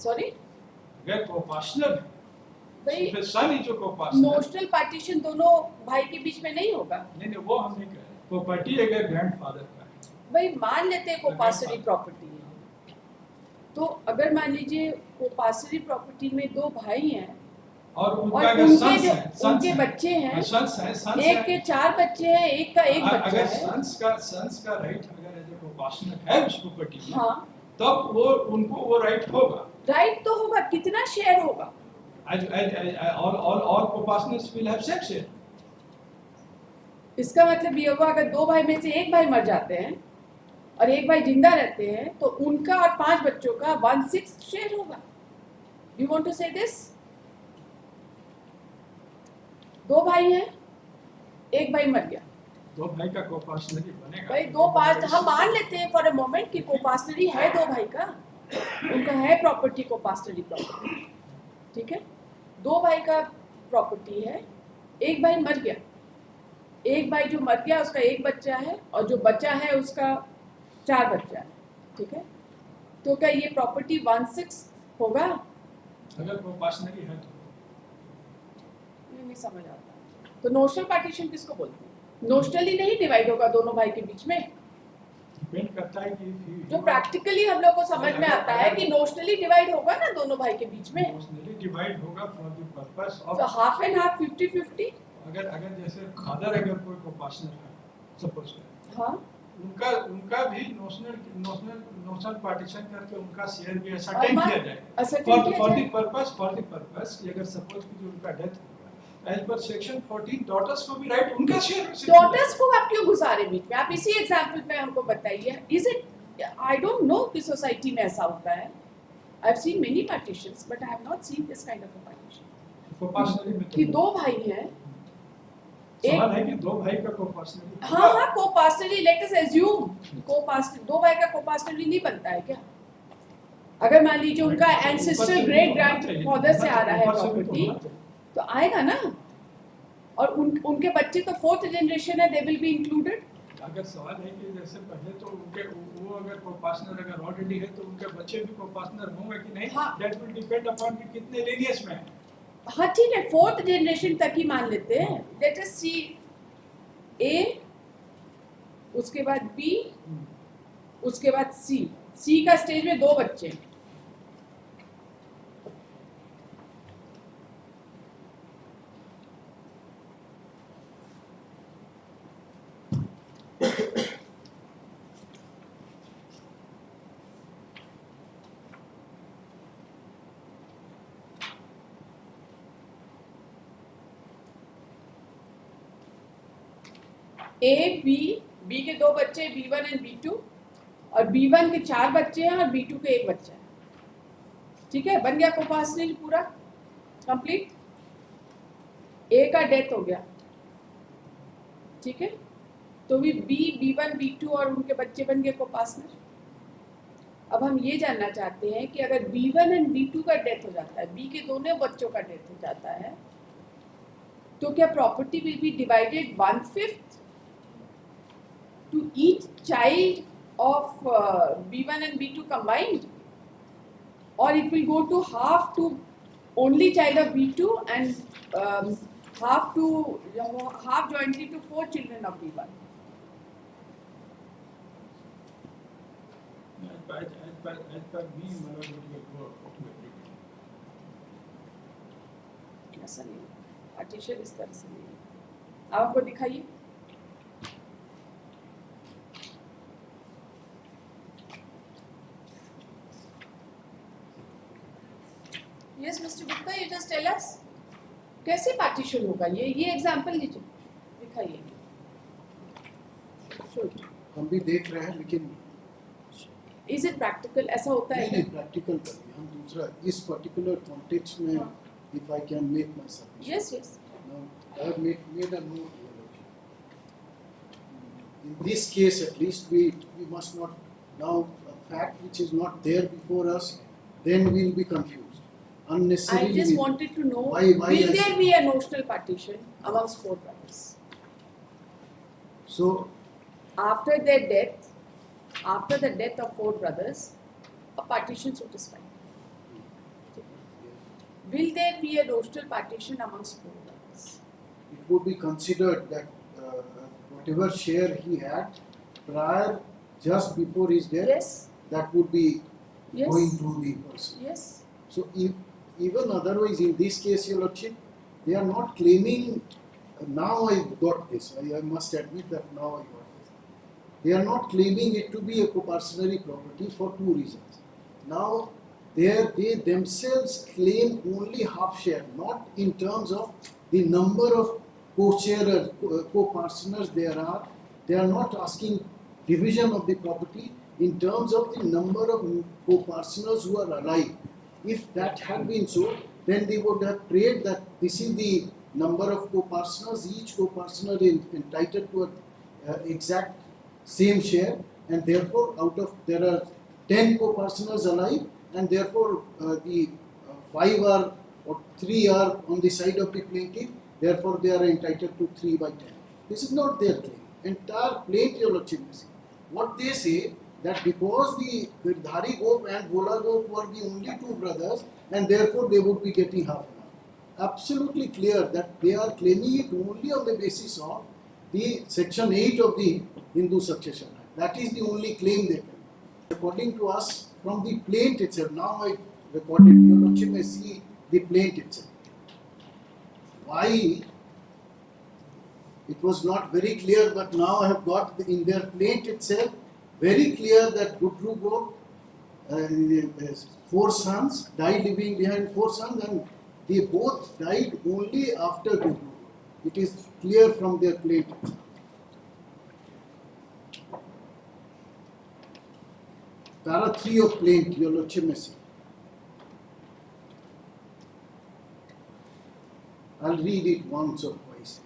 सॉरी अगर co-partner भाई फिर सन ही जो co-partner नोशनल पार्टीशन दोनों भाई के बीच में नहीं होगा नहीं वो हम नहीं कह रहे. प्रॉपर्टी अगर ग्रैंडफादर का है भाई मान लेते हैं कोपासरी प्रॉपर्टी है तो अगर मान लीजिए कोपासरी प्रॉपर्टी में 2 भाई हैं और और उनका अगर उनके सन्स जो है, सन्स उनके है, बच्चे हैं, सन्स है, सन्स एक है। के 4 बच्चे हैं, एक का एक बच्चा अगर है। सन्स का राइट अगर एज ए प्रोपोर्शनल है उस प्रॉपर्टी में, हाँ, तब वो उनको वो राइट होगा। राइट तो होगा, कितना शेयर होगा? all proportionals will have same share. इसका मतलब ये हुआ अगर 2 भाई में से एक भाई मर जाते हैं और एक भाई जिंदा रहते हैं तो उनका और 5 बच्चों का 1/6 शेयर होगा। यू वांट टू से दिस? 2 भाई हैं, एक भाई मर गया, 2 भाई का कोपार्शनली बनेगा। भाई 2 5 हम मान लेते हैं फॉर अ मोमेंट कि कोपास्टरी है 2 भाई का, उनका है प्रॉपर्टी कोपास्टरी प्रॉपर्टी, ठीक है? 2 भाई का प्रॉपर्टी है, एक भाई मर गया, एक भाई जो मर गया उसका एक बच्चा है और जो बचा है उसका 4 बच्चा है, ठीक है? तो क्या ये प्रॉपर्टी 1/6 होगा? अगर कोपार्शनली है तो ये नहीं समझ आता। तो नोशनल पार्टीशन किसको बोलते हैं? नोशनली नहीं डिवाइड होगा दोनों भाई के बीच में। डिपेंड करता है कि जो प्रैक्टिकली हम लोग को समझ में आता है कि नोशनली डिवाइड होगा ना दोनों भाई के बीच में, नोशनली डिवाइड होगा फॉर द पर्पस तो ऑफ हाफ एंड हाफ 50-50। अगर जैसे फादर अगर कोई कोपार्शनल है सपोज करें, हाँ, उनका भी नोशनल पार्टीशन करके उनका शेयर भी और असर्टेन मान- किया जाए ascertain फॉर किया द जाए। पर्पस कि अगर सपोज कि जो उनका डेथ होगा एज पर सेक्शन 14 डॉटर्स को भी राइट उनका शेयर डॉटर्स को आप क्यों घुसा रहे बीच में? आप इसी एग्जांपल पे हमको बताइए। Is it, I don't know कि सोसाइटी में ऐसा होता है। I have seen many partitions but I have not seen this kind of a partition कोपार्शनली में कि 2 भाई हैं, सवाल है कि 2 भाई का कोपार्शनली हाँ हाँ कोपास्टरली, लेट अस एज्यूम कोपास्टर 2 भाई का कोपास्टरली नहीं बनता है क्या? अगर मान लीजिए उनका एंसेस्टर ग्रेट ग्रैंडफादर से आ रहा है प्रॉपर्टी तो आएगा ना, और उनके बच्चे तो 4th जनरेशन है, दे विल बी इंक्लूडेड। अगर सवाल है कि जैसे पहले तो उनके वो अगर कोपार्शनल अगर ऑलरेडी है तो उनके बच्चे भी कोपार्शनल होंगे कि नहीं, हाँ। दैट विल डिपेंड अपॉन कि कितने लीनियज में है। हाँ ठीक है, 4th जनरेशन तक ही मान लेते हैं। लेट अस सी ए, उसके बाद बी, उसके बाद सी का स्टेज में 2 बच्चे हैं। ए बी के 2 बच्चे B1 एंड B2, और B1 के 4 बच्चे हैं और B2 के 1 बच्चा है, ठीक है? बन गया कोपार्शनली पूरा कंप्लीट। ए का डेथ हो गया, ठीक है? तो भी B1 B2 और उनके बच्चे बन गए कोपार्शनल। अब हम ये जानना चाहते हैं कि अगर B1 एंड B2 का डेथ हो जाता है, B के दोनों बच्चों का डेथ हो जाता है, तो क्या property will be divided 1/5 to each child of B1 and B2 combined, or it will go to half to only child of B2 and half jointly to 4 children of B1? As per me, मतलब it will go automatically. ऐसा नहीं, partition इस तरह से नहीं। आप हमको दिखाइए। Yes, Mr. Gupta, you just tell us कैसे पार्टीशन होगा? ये एग्जांपल लीजिए, दिखाइए। हम भी देख रहे हैं लेकिन इज इट प्रैक्टिकल? ऐसा होता है नहीं प्रैक्टिकल करिए। हम दूसरा इस पर्टिकुलर कॉन्टेक्स्ट में if I can make my suggestion. Yes yes I have made a note here. In this case, at least, we must not now a fact which is not there before us, then we will be confused. I Unnecessarily. just wanted to know, Why will I there said- be a notional partition amongst 4 brothers So after their death? After the death of 4 brothers, a partition suit is filed. Will there be a notional partition amongst 4 brothers? it would be considered that whatever share he had prior, just before his death, Yes. that would be Yes. going to the person. Yes. So if even otherwise in this case, Your Lordship, they are not claiming. Now I got this. I must admit that now I got this. They are not claiming it to be a co-parcenary property for two reasons. Now, they themselves claim only half share, not in terms of the number of co-sharers, co-parceners there are. They are not asking division of the property in terms of the number of co-parceners who are alive. If that had been so, then they would have prayed that this is the number of co-parceners. Each co-parcener is entitled to an exact same share, and therefore out of there are 10 co-parceners alive, and therefore the 5 are or 3 are on the side of the plaintiff, therefore they are entitled to 3 by 10. This is not their claim. Entire plaintiff, Your Lordship, what they say that because the Girdhari Gop and Bola Gop were the only two brothers, and therefore they would be getting half an hour. Absolutely clear that they are claiming it only on the basis of the section 8 of the Hindu Succession Act. That is the only claim they can. According to us, from the plaint itself, now I recorded, Your Lordship may see the plaint itself. Why? It was not very clear, but now I have got in their plaint itself very clear that Gudru Gop, 4 sons, died leaving behind 4 sons, and they both died only after Gudru Gop. It is clear from their plaint itself. Para 3 of plaint, Your Lordship may see. I'll read it once or twice.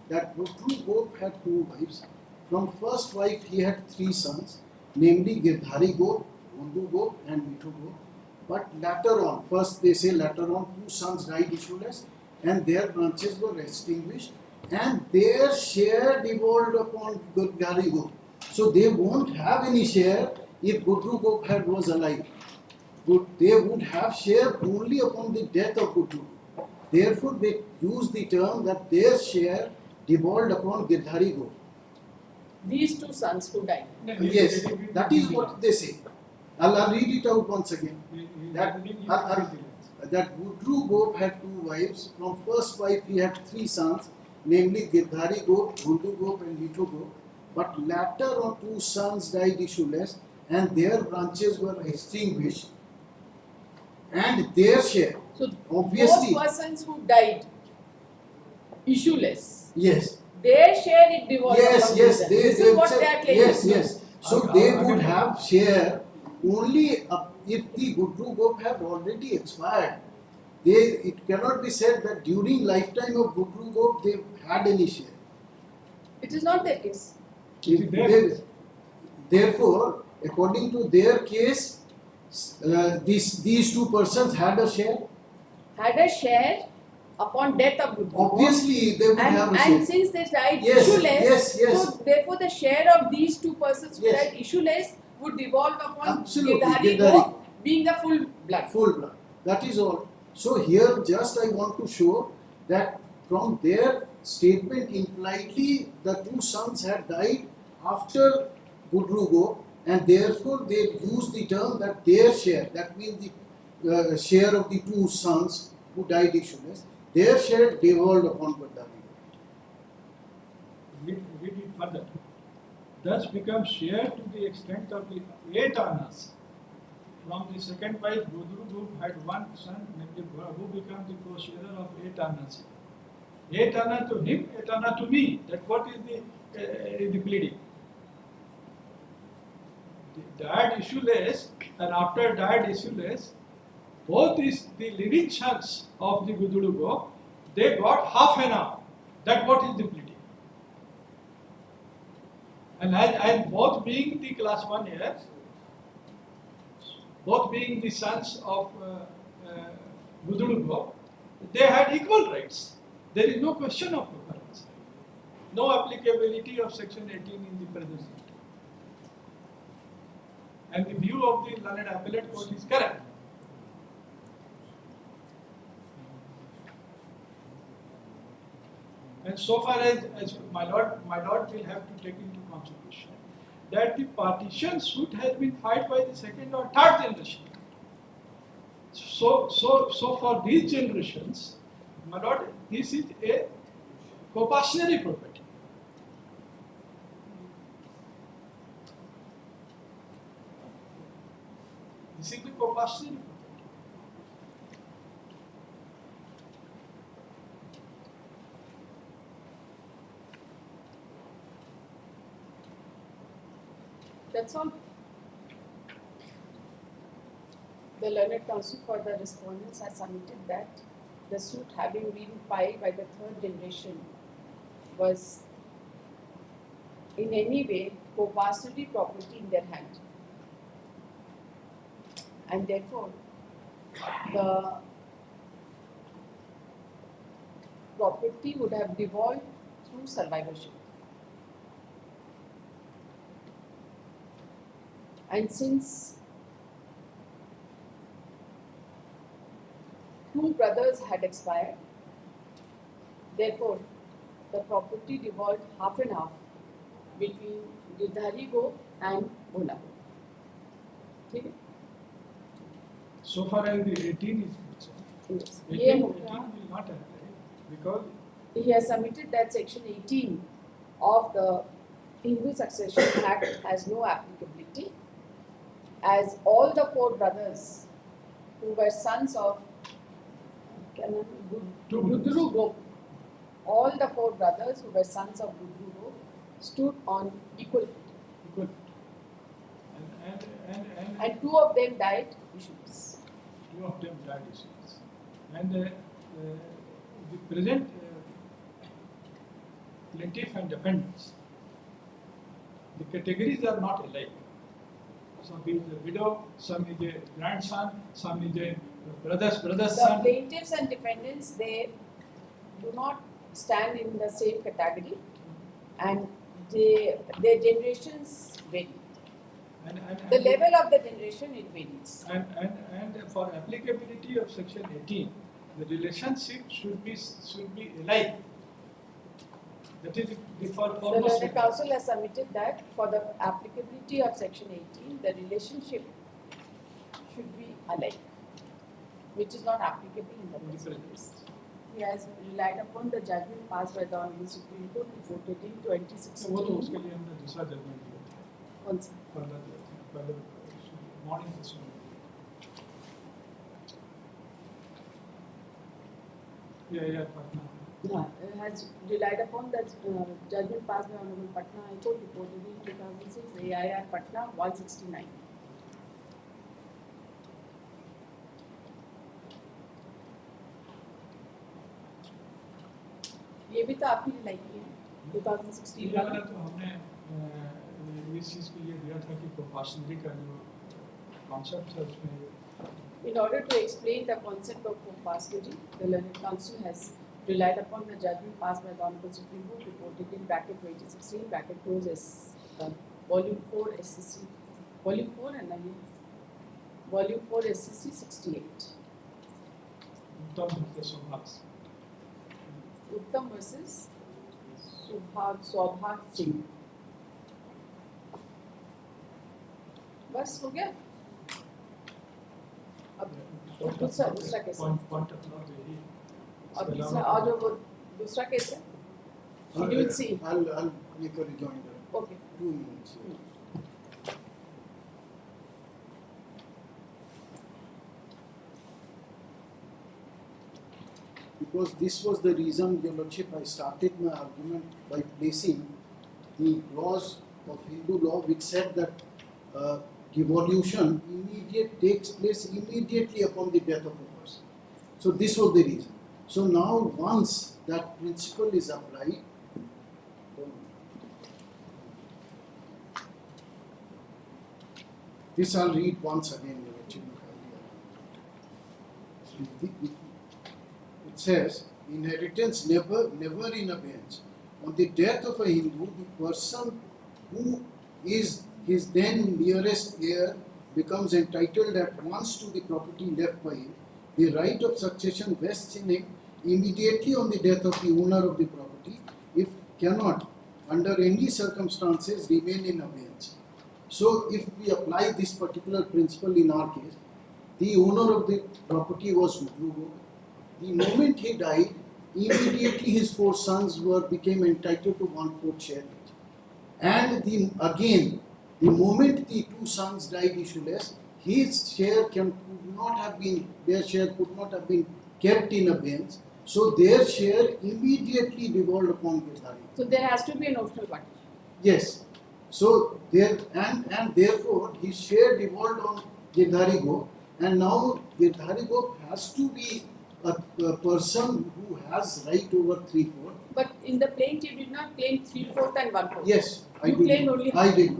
That Gudru Gop had 2 wives. From first wife he had 3 sons, namely Girdhari Gop, Gundu Gop and Mithu Gop. But later on, first they say later on 2 sons died issueless, and their branches were extinguished, and their share devolved upon Girdhari Gop. So they won't have any share if Gudru Gop was alive. They would have share only upon the death of Gudru. Therefore they use the term that their share devolved upon Girdhari Gop. These 2 sons who died. Yes, that is what they say. I'll read it out once again. That Gudru Gop had 2 wives. From first wife he had 3 sons, namely Girdhari Gop, Gundu Gop and Mithu Gop. But later on 2 sons died issueless, and their branches were extinguished, and their share. So obviously, those persons who died issueless, yes, their share it devolved yes, upon yes, them. they, This is what they are claiming. yes, yes. So they would have share only if the Gudru Gop had already expired. It cannot be said that during lifetime of Gudru Gop they had any share. It is not their case. Therefore, according to their case, these 2 persons had a share. Had a share upon death of Gudru Gop. Obviously, they would have a share. And since they died Yes, issueless, yes, yes. so therefore the share of these 2 persons who Yes. died issueless would devolve upon Absolutely, Girdhari Girdhari. Gop being the full blood. Full blood. That is all. So here just I want to show that from their statement impliedly the 2 sons had died after Gudru Gop, and therefore they use the term that their share, that means the share of the 2 sons who died issueless, their share devolved upon Girdhari. Read it further. Thus becomes share to the extent of the 8 annas. From the second wife, Gudru Gop had 1 son, namely who became the co-sharer of 8 annas. 8 anna to him, 8 anna to me. That what is the pleading? Died issueless, and after died issueless, both is the living sons of the Gudru Gop, they got half an hour. That what is the pleading? And both being the class 1 heirs, both being the sons of Gudru Gop, they had equal rights. There is no question of concurrence. No applicability of section 18 in the present system. And the view of the learned appellate court is correct. And so far as my lord will have to take into consideration that the partition suit has been filed by the 2nd or 3rd generation. So for these generations, my lord, this is a co-partitionary property. This is the co-partitionary property. That's all. The learned counsel for the respondents has submitted that the suit having been filed by the third generation was in any way co-partitionary property in their hand. And therefore, the property would have devolved through survivorship. And since two brothers had expired, therefore the property devolved half and half between Girdhari Go and Bhola Go. Okay? So far as the 18 is concerned, Yes. 18 will not apply because He has submitted that section 18 of the Hindu Succession Act has no applicability, as all the four brothers who were sons of Gudru Go, all the four brothers who were sons of Gudru Go stood on equal footing. equal. And two of them died issues. Two of them died issues. And the present plaintiff and defendants, the categories are not alike. Some is a widow, some is a grandson, some is a brother's The son. plaintiffs and defendants, they do not stand in the same category, and their generations vary. The level of the generation, it varies. And for applicability of section 18, the relationship should be alike. That is the The foremost. learned counsel has submitted that for the applicability of section 18, the relationship should be alike, which is not applicable in the present case. He has relied upon the judgment passed by the Honorable Supreme Court reported in वो तो उसके 2016. लिए हमने दूसरा judgement दिया था, कौन सा? पहले मॉर्निंग सेशन में या Patna Has relied upon the judgment passed by Honorable Patna High Court reported in 2006 AIR Patna 169. ये भी तो आप ही लाइक किए हैं 2016 ये वाला वाला। तो हमने इस चीज़ के लिए दिया था कि प्रोपोर्शनली का जो कॉन्सेप्ट है उसमें In order to explain the concept of co-partiality, the learned counsel has relied upon the judgment passed by the Honorable Supreme Court reported in bracket 2016 bracket close as volume 4 SCC volume 4 and then volume 4 SCC 68. Uttam versus Subhag Singh. बस हो गया। अब दूसरा case है। Point of law यही है। और तीसरा और जो वो दूसरा केस है Schedule C. I'll make a rejoinder. Okay. 2 minutes. Because this was the reason, Your Lordship, I started my argument by placing the laws of Hindu law which said that devolution takes place immediately upon the death of a person. So this was the reason. So now once that principle is applied, this I'll read once again, Your Lordship. It says, inheritance never in abeyance. On the death of a Hindu, the person who is his then nearest heir becomes entitled at once to the property left by him. The right of succession vests in him immediately on the death of the owner of the property, if cannot, under any circumstances, remain in abeyance. So, if we apply this particular principle in our case, the owner of the property was Gudru. The moment he died, immediately his 4 sons became entitled to 1/4 share each. And the moment the 2 sons died issueless, his share their share could not have been kept in abeyance. So their share immediately devolved upon Girdhari. So there has to be a notional partition. Yes. So there and therefore his share devolved on Girdhari Gop, and now Girdhari Gop has to be a person who has right over 3/4. But in the plaintiff did not claim 3/4 and 1/4. Yes, You claimed only half. I did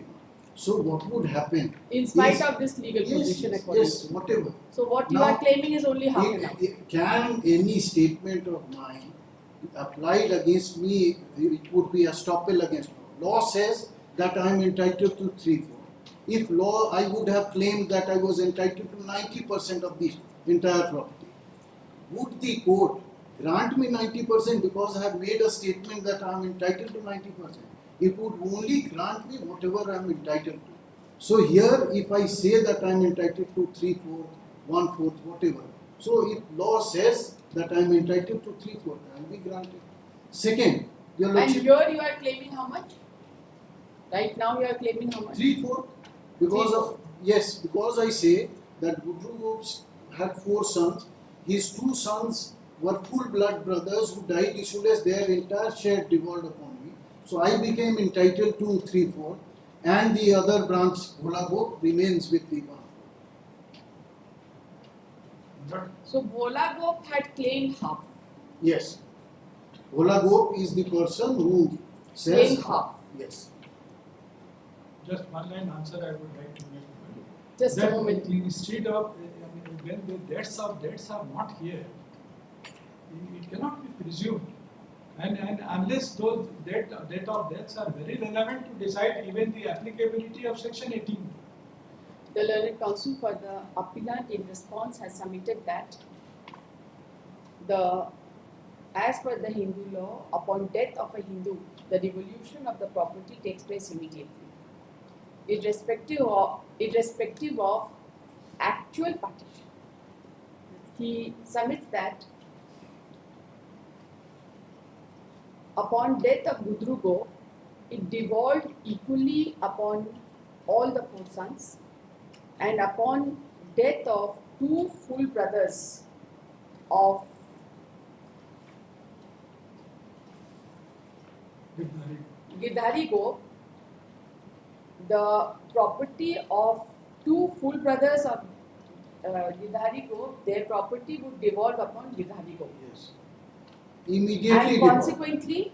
not. So what would happen? In spite is- of this legal yes, position yes, according yes, to you. whatever. So what you Now, are claiming is only half and half. Can any statement of mine applied against me, it would be a estoppel against law. Law says that I am entitled to 3/4. If law, I would have claimed that I was entitled to 90% of the entire property. Would the court grant me 90% because I have made a statement that I am entitled to 90%? It would only grant me whatever I am entitled to. So here, if I say that I am entitled to 3/4, 1/4, whatever, so if law says that I am entitled to 3/4, I will be granted. Second, your And lordship, here you are claiming how much? Right now you are claiming how much? 3/4, because I say that Gudru Gopes had 4 sons. His 2 sons were full blood brothers who died issueless. Their entire share devolved upon me. So I became entitled to 3/4, and the other branch, Bhola Gop, remains with the 1/4. But So Bhola Gop had claimed half. Yes. Bhola Gop is the person who says Claimed half. Yes. just one line answer I would like to make. Just a That moment. instead of when the debts are not here, it cannot be presumed. And unless those debt of debts are very relevant to decide even the applicability of section 18. The learned counsel for the appellant in response has submitted that as per the Hindu law, upon death of a Hindu, the devolution of the property takes place immediately, irrespective of actual partition. He submits that upon death of Gudru Gop, it devolved equally upon all the 4 sons, and upon death of 2 full brothers of Girdhari Gop, the property of 2 full brothers of Girdhari Gop, their property would devolve upon Girdhari Gop. Yes. Immediately And devolved. consequently,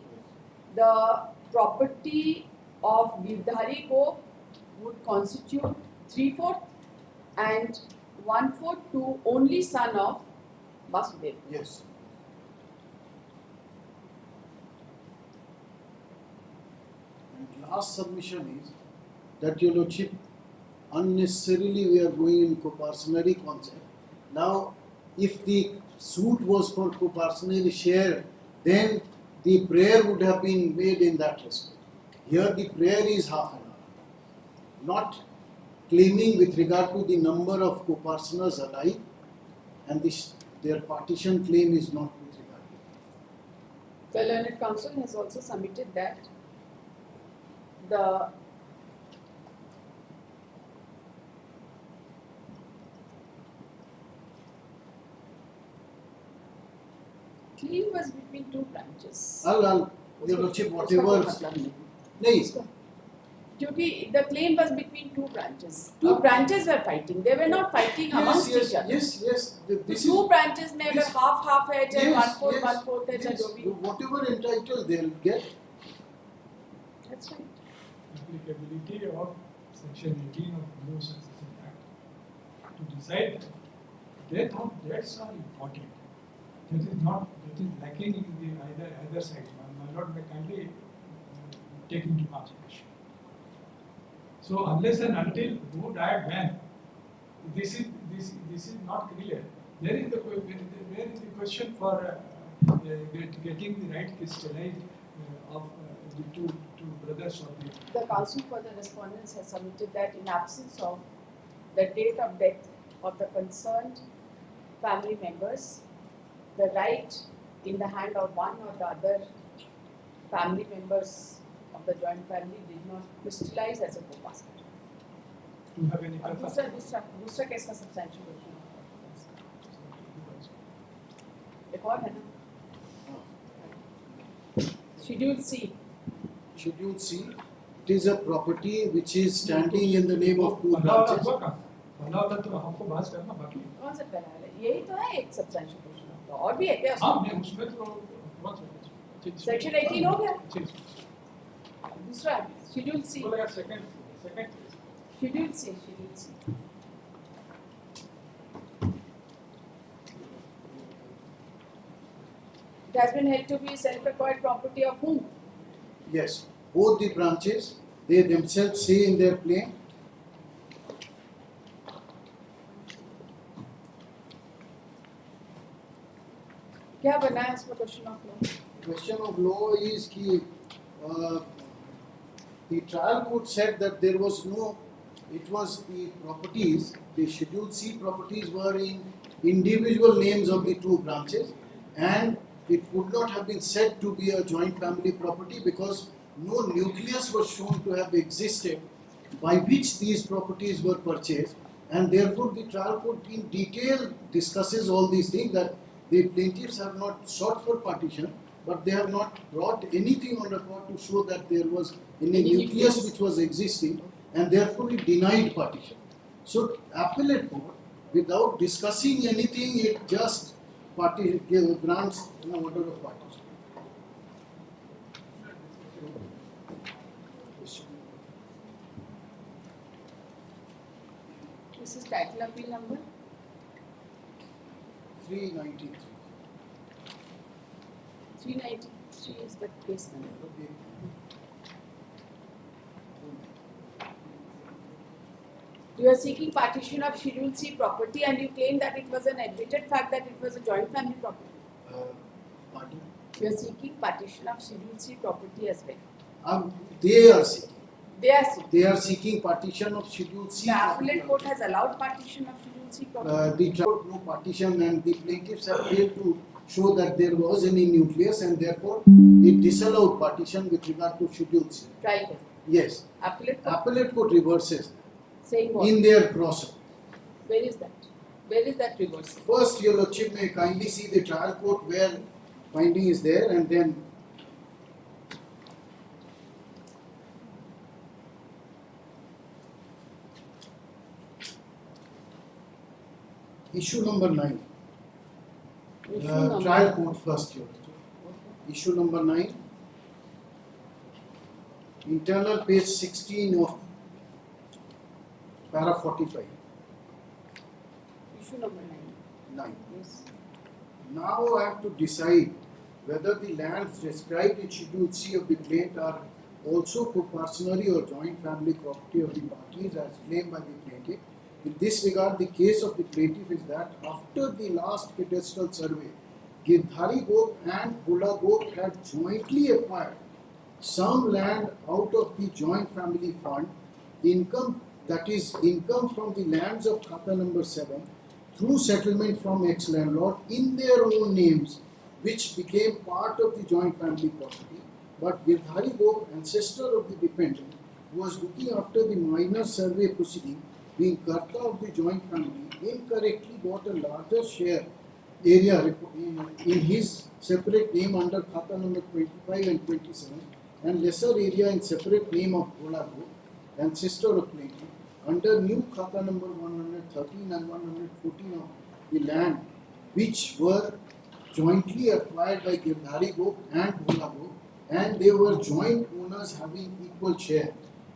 the property of Girdhari Gop would constitute 3/4 and 1/4 to only son of Vasudev. Yes. And last submission is that your lordship, unnecessarily we are going in coparcenary concept. Now, if the suit was for coparcenary share, then the prayer would have been made in that respect. Here the prayer is half an hour, not claiming with regard to the number of coparceners alive, and their partition claim is not with regard to that. The learned counsel has also submitted that the claim was between 2 branches. your lordship, whatever. नहीं, Kyunki the claim was between 2 branches. 2 branches were fighting. They were not fighting amongst each other. yes. This So 2 is branches में अगर this- half है चाहे yes, 1/4 yes, 1/4 है चाहे yes. जो भी. Whatever entitled they'll get. That's right. Applicability of section 18 of Hindu Succession Act to decide that death of debts are important. That is lacking in the either side. My lord may kindly take into consideration. So unless and until who died when, this is not clear. There is the question for getting the right crystallized of the two brothers of the. The counsel for the respondents has submitted that in absence of the date of death of the concerned family members, the right in the hand of one or the other family members of the joint family did not crystallize as a co-pastor. Do you have any और preference? दूसरा case का substantial question एक और है ना Schedule C. Schedule C, it is a property which is standing in the name of two बंदा वाला branches. हुआ कहाँ? बंदा वाला तो हमको बात करना बाकी है। कौन सा पहला है यही तो है एक substantial question और भी है क्या हाँ उसमें मैं उसमें तो बहुत Section 18 हो गया ठीक दूसरा Schedule C. बोलेगा second Schedule C. It has been held to be self-acquired property of whom? Yes, both the branches, they themselves say in their claim. क्या बना है इसमें question of law? Question of law is कि the trial court said that there was no, it was the properties, the Schedule C properties were in individual names of the two branches, and it would not have been said to be a joint family property because no nucleus was shown to have existed by which these properties were purchased, and therefore the trial court in detail discusses all these things, that the plaintiffs have not sought for partition, but they have not brought anything on record to show that there was any nucleus which was existing, and therefore it denied partition. So appellate court, without discussing anything, it just grants an order of partition. This is title appeal number 393. 393 is the case number. Okay. You are seeking partition of Schedule C property and you claim that it was an admitted fact that it was a joint family property. Pardon? You are seeking partition of Schedule C property as well. They are seeking. They are seeking. They are seeking partition of Schedule C. The appellate court has allowed partition of Schedule C property. The trial court no partition, and the plaintiffs have failed to show that there was any nucleus, and therefore it disallowed partition with regard to Schedule C. Trial court. Yes. Appellate court reverses saying what? in their cross. Where is that? Where is that reversal? First, your Lordship may kindly see the trial court where finding is there, and then issue number 9. Issue number- Trial court first, your Lordship. Issue number 9. Internal page 16 of para 45. Issue number 9. Yes. Now I have to decide whether the lands described in Schedule C of the plaintiff are also proportionary or joint family property of the parties as claimed by the plaintiff. In this regard, the case of the plaintiff is that after the last cadastral survey, Girdhari Gop and Bhola Gop had jointly acquired some land out of the joint family fund, income, that is income from the lands of Khata number 7 through settlement from ex-landlord in their own names, which became part of the joint family property. But Girdhari Gop, ancestor of the dependent, who was looking after the minor survey proceeding, being Karta of the joint family, incorrectly got a larger share area in his separate name under Khata number 25 and 27, and lesser area in separate name of Bhola Gop, ancestor of plaintiff, under new Khata number 113 and 114 of the land, which were jointly acquired by Girdhari Gop and Bhola Gop, and they were joint owners having equal share.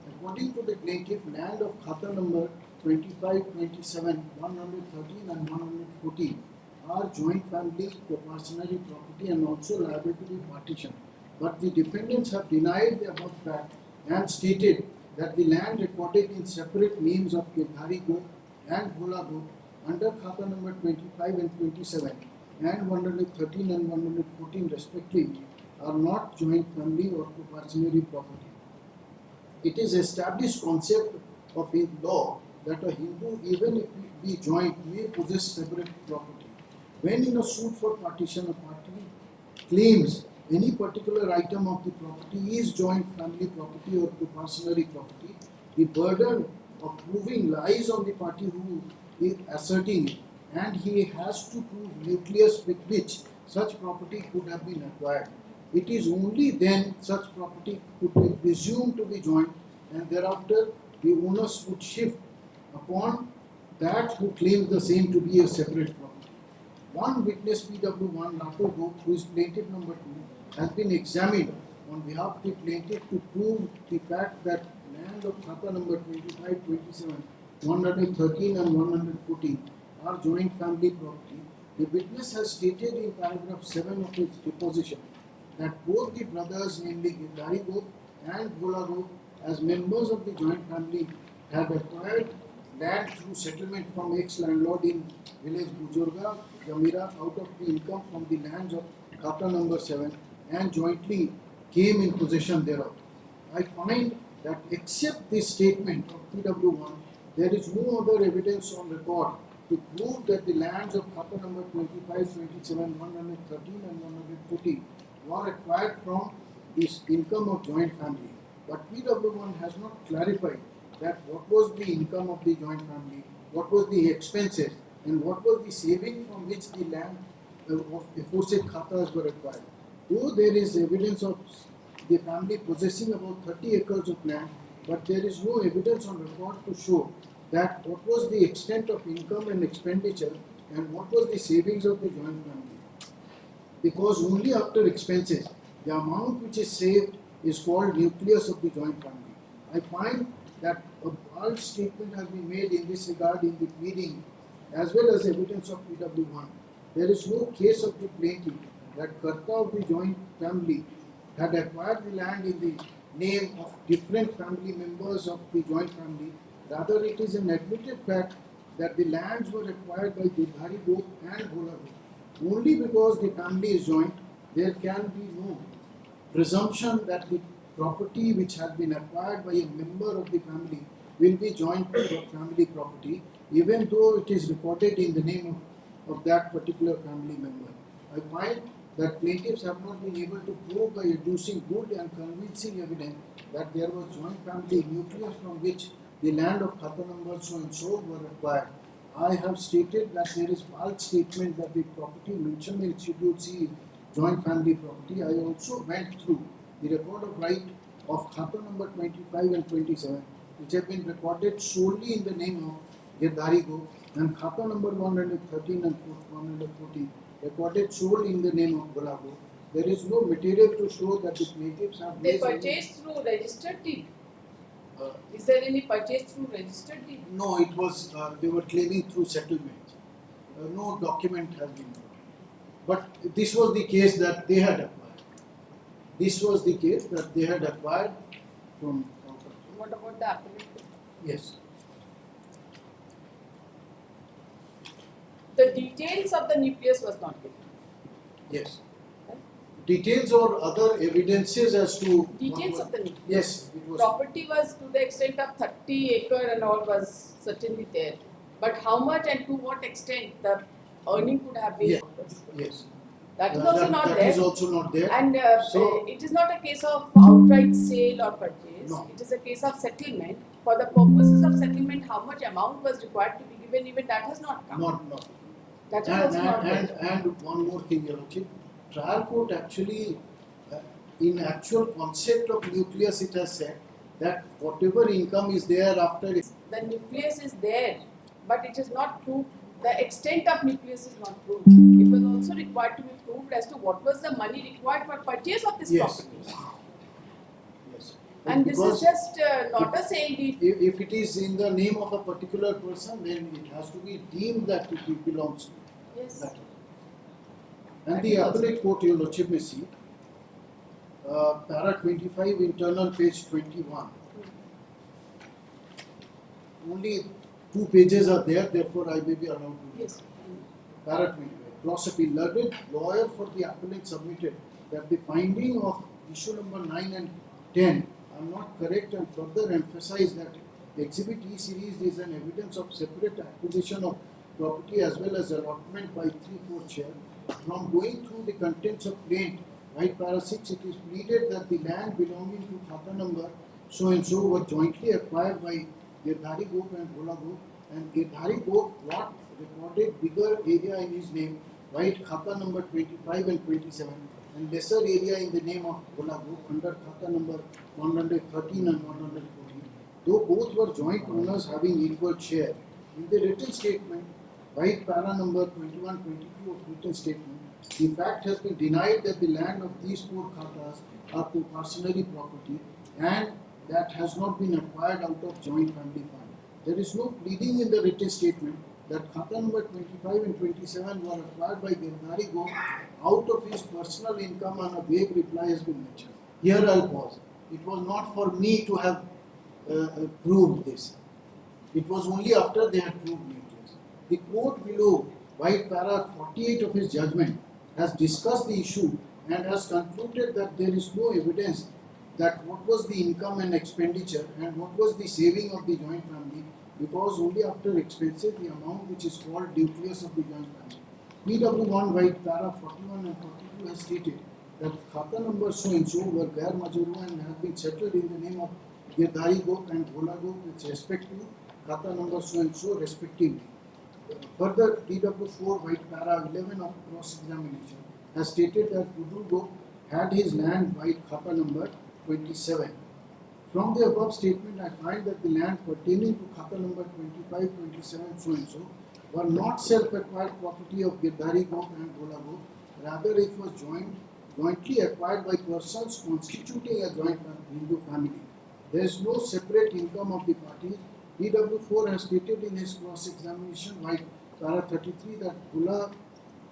According to the plaintiff, land of Khata number 25, 27, 113 and 114 are joint family proportionary property and also liable to be partitioned. But the defendants have denied the above fact and stated that the land recorded in separate names of Girdhari Gop and Bhola Gop under Khata number 25 and 27 and 113 and 114 respectively are not joint family or proportionary property. It is established concept of in law that a Hindu, even if it be joint, may possess separate property. When in a suit for partition, a party claims any particular item of the property is joint family property or compulsory property, the burden of proving lies on the party who is asserting it, and he has to prove nucleus with which such property could have been acquired. It is only then such property could be presumed to be joint, and thereafter the onus would shift upon that who claims the same to be a separate property. One witness, PW1 Lato, who is plaintiff number 2, has been examined on behalf of the plaintiff to prove the fact that land of Khata number 25, 27, 113 and 114 are joint family property. The witness has stated in paragraph 7 of his deposition that both the brothers, namely Gindari Gop and Bhola Gop, as members of the joint family, had acquired land through settlement from ex-landlord in village Bujurga, Jamira, out of the income from the lands of Khata number 7, and jointly came in possession thereof. I find that except this statement of PW1, there is no other evidence on record to prove that the lands of Khata number 25, 27, 113 and 114 were acquired from this income of joint family. But PW1 has not clarified that what was the income of the joint family, what was the expenses, and what was the saving from which the land of aforesaid khatas were acquired. Though there is evidence of the family possessing about 30 acres of land, but there is no evidence on record to show that what was the extent of income and expenditure and what was the savings of the joint family. Because only after expenses, the amount which is saved is called nucleus of the joint family. I find that a bold statement has been made in this regard in the pleading as well as evidence of PW1. There is no case of the plaintiff that Karta of the joint family had acquired the land in the name of different family members of the joint family. Rather, it is an admitted fact that the lands were acquired by Gindari Gop and Bhola Gop. Only because the family is joint, there can be no presumption that the property which has been acquired by a member of the family will be joint family property, even though it is recorded in the name of that particular family member. I find that plaintiffs have not been able to prove by adducing good and convincing evidence that there was joint family nucleus from which the land of Khata number so and so were acquired. I have stated that there is false statement that the property mentioned in Schedule C is joint family property. I also went through the record of right of Khata number 25 and 27, which have been recorded solely in the name of Gindari Gop, and Khata number 113 and 114 recorded solely in the name of Bhola Gop. There is no material to show that the plaintiffs have They purchased through registered deed. Is there any purchase through registered deed? No, it was, they were claiming through settlement. No document has been made. But this was the case that they had acquired. This was the case that they had acquired from. What about the appellate? Yes. The details of the nucleus was not given. Yes. Details or other evidences as to. Details of the nucleus. Yes, it was. Property was to the extent of 30 acre and all was certainly there. But how much and to what extent the earning could have been. Yes. Yes. That is also not that there. is also not there. And So- it is not a case of outright sale or purchase. No. It is a case of settlement. For the purposes of settlement, how much amount was required to be given, even that has not come. Not. That is also not there. And one more thing, Your Lordship. Trial court actually, in actual concept of nucleus, it has said that whatever income is there after it. The nucleus is there, but it is not proved. The extent of nucleus is not proved. It was also required to be proved as to what was the money required for purchase of this Yes. property. Yes. And this Because is just not a sale deed. if it is in the name of a particular person, then it has to be deemed that it belongs to Yes. that. And the appellate court, Your Lordship, may see, para 25, internal page 21. Only 2 pages are there, therefore I may be allowed to. Yes. Para 25. Cross appeal. Learned lawyer for the appellant submitted that the finding of issue number 9 and 10 are not correct, and further emphasize that Exhibit E series is an evidence of separate acquisition of property as well as allotment by 3/4 share. From going through the contents of plaint, right para 6, it is pleaded that the land belonging to khata number so and so were jointly acquired by Girdhari Gop and Bhola Gop, and Girdhari Gop lot recorded bigger area in his name, right khata number 25 and 27, and lesser area in the name of Bhola Gop under khata number 113 and 114. Though both were joint owners having equal share. In the written statement, right para number 21-22 of written statement, the fact has been denied that the land of these four khatas are co-parcenary property and that has not been acquired out of joint family fund. There is no pleading in the written statement that khata number 25 and 27 were acquired by Girdhari Gop out of his personal income, and a vague reply has been mentioned. Here I'll pause. It was not for me to have proved this. It was only after they had proved nucleus. The court below, white para 48 of his judgment, has discussed the issue and has concluded that there is no evidence that what was the income and expenditure and what was the saving of the joint family, because only after expenses the amount which is called nucleus of the joint family. PW1 white para 41 and 42 has stated that khata number so and so were gair majaru and have been settled in the name of Girdhari Gop and Bhola Gop with respect to khata number so and so respectively. Further, DW4 white para 11 of cross examination has stated that Budul Gop had his land white khata number 27. From the above statement, I find that the land pertaining to khata number 25, 27 so and so were not self-acquired property of Girdhari Gop and Bhola Gop. Rather, it was jointly acquired by persons constituting a joint Hindu family. There is no separate income of the parties. DW4 has stated in his cross-examination, like para 33, that Bhola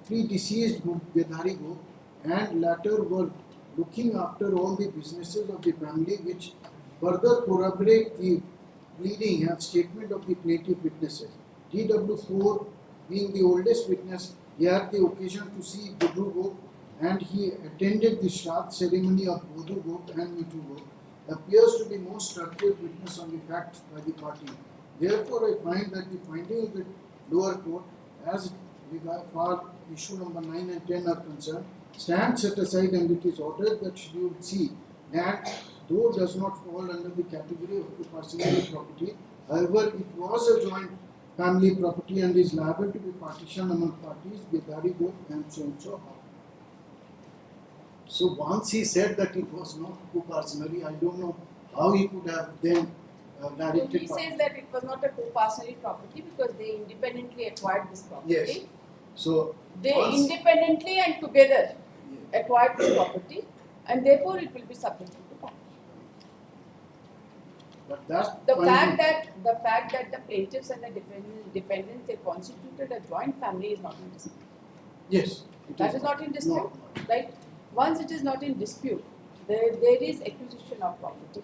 predeceased Girdhari Gop and latter were looking after all the businesses of the family, which further corroborate the pleading and statement of the plaintiff witnesses. DW4, being the oldest witness, he had the occasion to see Budru Gop and he attended the Shraddh ceremony of Bodhu Gop and Mithu Gop, appears to be most trusted witness on the facts by the party. Therefore, I find that the findings of the lower court, as far issue number 9 and 10 are concerned, stand set aside, and it is ordered that Schedule C land, though does not fall under the category of co-parcenary property, however, it was a joint family property and is liable to be partitioned among parties, Girdhari Gop and so and so. So once he said that it was not co-parcenary, I don't know how he could have then directed. So he says that it was not a co-parcenary property because they independently acquired this property. Yes. So They once, independently and together acquired this property, and therefore it will be subject to partition. but that The finding- fact that the plaintiffs and the defendants they constituted a joint family is not in dispute. yes, it That is not in dispute, not. right? Once it is not in dispute, there is acquisition of property.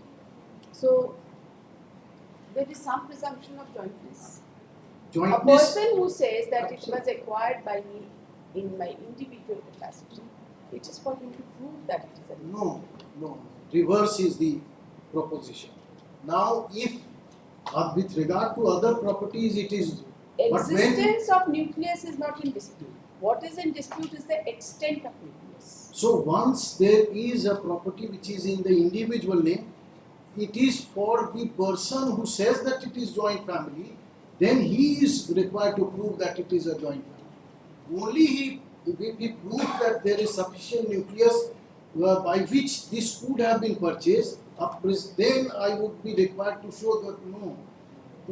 So there is some presumption of jointness. A Jointness. person who says that it was Absolutely. acquired by me in my individual capacity, it is for him to prove that it is a No. Reverse is the proposition. Now, if with regard to other properties, it is. But when existence of nucleus is not in dispute. What is in dispute is the extent of nucleus. so once there is a property which is in the individual name, it is for the person who says that it is joint family. Then he is required to prove that it is a joint family. Only if he proves that there is sufficient nucleus by which this could have been purchased, then I would be required to show that no.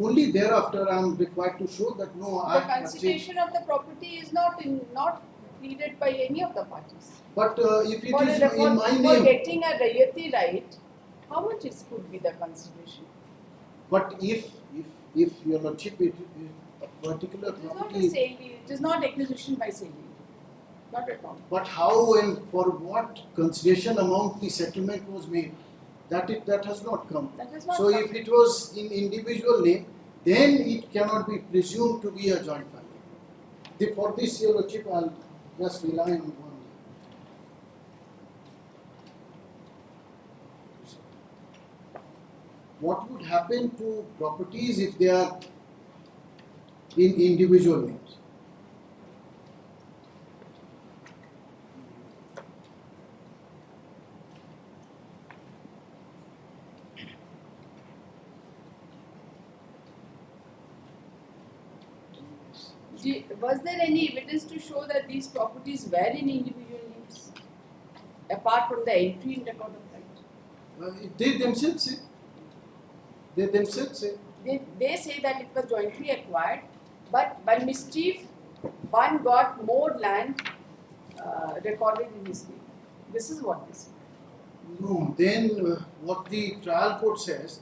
Only thereafter I am required to show that no, I The have purchased. constitution of the property is not pleaded by any of the parties. But if it For is a- in my for name, getting a rayati right, how much could be the consideration? but if your lordship, a particular It is not a property. sale, it is not acquisition by sale. Not at all. But how and for what consideration amount the settlement was made, that has not come. That has not So come. if it was in individual name, then it cannot be presumed to be a joint family. For this, your lordship, I'll just rely on one. what would happen to properties if they are in individual names? Was there any evidence to show that these properties were in individual names? Apart from the entry in record of right? They themselves say. They themselves say. They say that it was jointly acquired, but by mischief, one got more land recorded in his name. This is what they say. No, then what the trial court says,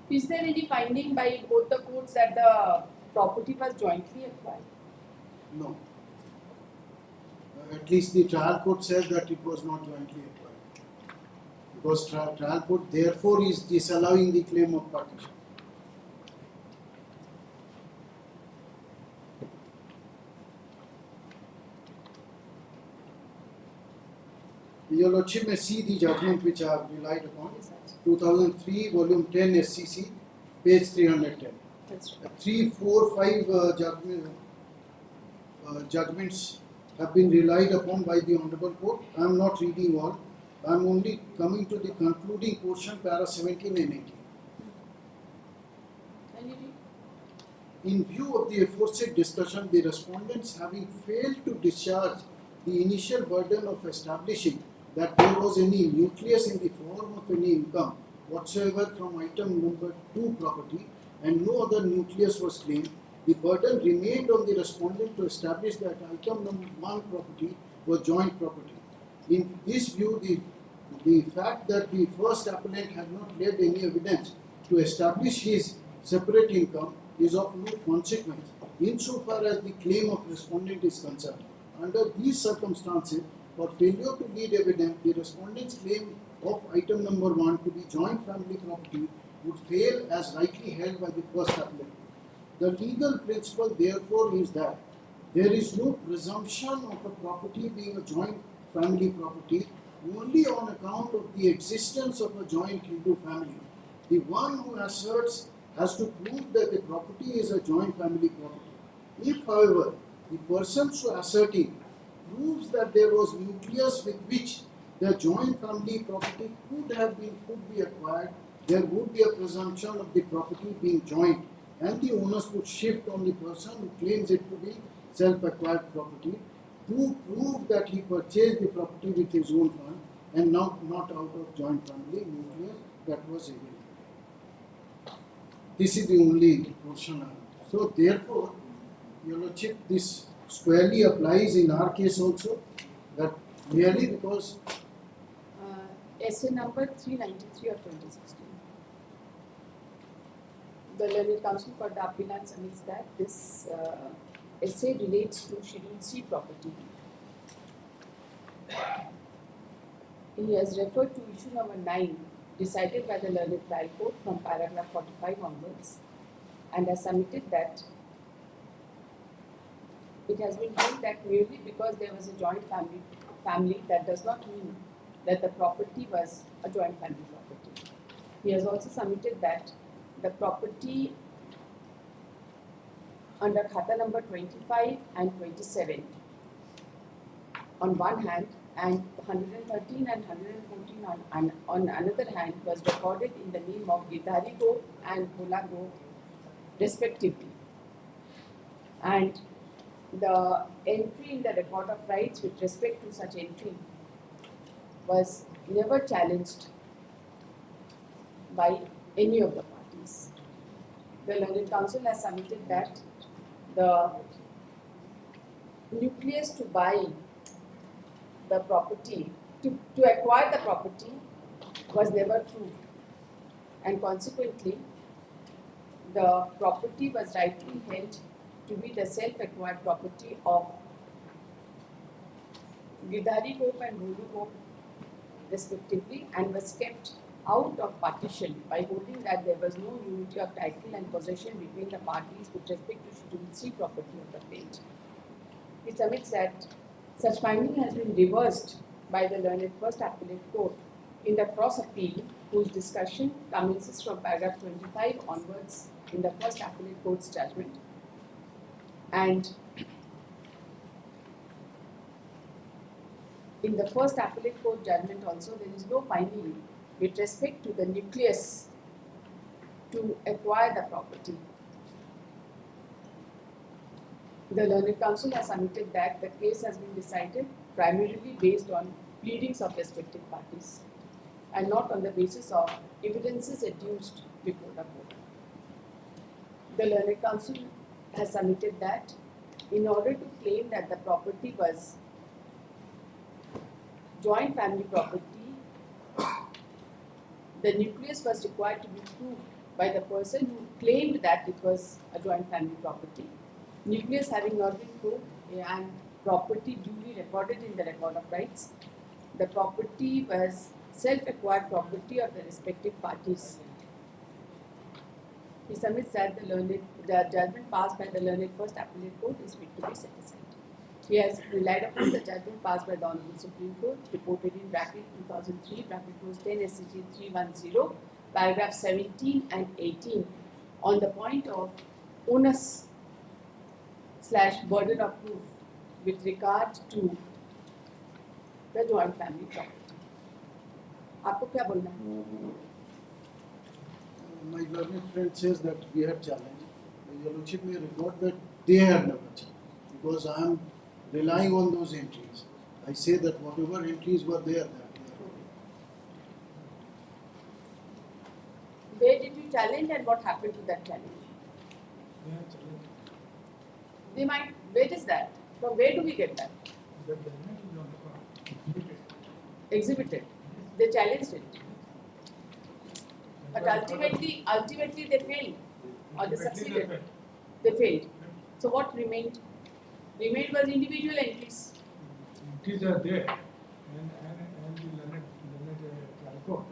Is there any finding by both the courts that the property was jointly acquired? no. At least the trial court says that it was not jointly acquired. Because trial court therefore is disallowing the claim of partition. Your Lordship may see the judgment which I have relied upon. 2003, volume 10 SCC, page 310. That's right. 3, 4, 5 judgments have been relied upon by the Honorable Court. I am not reading all. I am only coming to the concluding portion, para 17 and 18. Can you read? In view of the aforesaid discussion, the respondents having failed to discharge the initial burden of establishing that there was any nucleus in the form of any income whatsoever from item number 2 property and no other nucleus was claimed, the burden remained on the respondent to establish that item number 1 property was joint property. In this view, the fact that the first appellant had not laid any evidence to establish his separate income is of no consequence insofar as the claim of respondent is concerned. Under these circumstances, for failure to lead evidence, the respondent's claim of item number 1 to be joint family property would fail as rightly held by the first appellant. The legal principle therefore is that there is no presumption of a property being a joint family property only on account of the existence of a joint Hindu family. The one who asserts has to prove that the property is a joint family property. If, however, the person so asserting proves that there was nucleus with which the joint family property could be acquired, there would be a presumption of the property being joint, and the onus would shift on the person who claims it to be self-acquired property to prove that he purchased the property with his own fund and not out of joint family nucleus that was available. This is the only portion. So therefore, Your Lordship, this squarely applies in our case also, that merely because Essay number 393 of 2016. The Learned Counsel for the Appellant submits that this essay relates to Schedule C property. He has referred to issue number 9 decided by the Learned Trial Court from paragraph 45 onwards and has submitted that it has been held that merely because there was a joint family that does not mean that the property was a joint family property. He has also submitted that the property under Khata number 25 and 27 on one hand and 113 and 114 on another hand was recorded in the name of Gidhari Go and Bhola Go respectively. And the entry in the record of rights with respect to such entry was never challenged by any of the parties. The Learned Counsel has submitted that the nucleus to buy the property, to acquire the property was never proved, and consequently the property was rightly held to be the self-acquired property of Gidhari Cope and Guru Cope respectively, and was kept out of partition by holding that there was no unity of title and possession between the parties with respect to Schedule C property of the plate. He submits that such finding has been reversed by the learned First Appellate Court in the cross appeal, whose discussion commences from paragraph 25 onwards in the First Appellate Court's judgment. And in the First Appellate Court judgment also, there is no finding with respect to the nucleus to acquire the property. The learned counsel has submitted that the case has been decided primarily based on pleadings of respective parties and not on the basis of evidences adduced before the court. The learned counsel has submitted that in order to claim that the property was joint family property, the nucleus was required to be proved by the person who claimed that it was a joint family property. Nucleus having not been proved and property duly recorded in the record of rights, the property was self-acquired property of the respective parties. He submits that the judgment passed by the learned First Appellate Court is fit to be set aside. He has relied upon the judgment passed by the Honorable Supreme Court, reported in bracket 2003, bracket close 10 SCG 310, paragraph 17 and 18, on the point of onus / burden of proof with regard to the joint family property. आपको क्या बोलना है? My learned friend says that we had challenged. Your Lordship may report that they had never challenged, because I am relying on those entries. I say that whatever entries were there, that they are okay. Where did you challenge and what happened to that challenge? Yeah, challenge. They might. Where is that? From where do we get that? The judgment is on the court. Exhibited. They challenged it. But ultimately they failed. Or they succeeded. They failed. So what remained? Remained was individual entries. Entries are there, and the learned trial court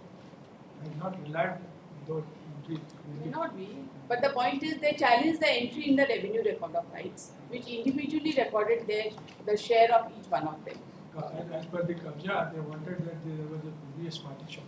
has not relied on those entries. May not be. But the point is they challenged the entry in the revenue record of rights, which individually recorded the share of each one of them. As per the Kabja, they wanted that there was a previous partition.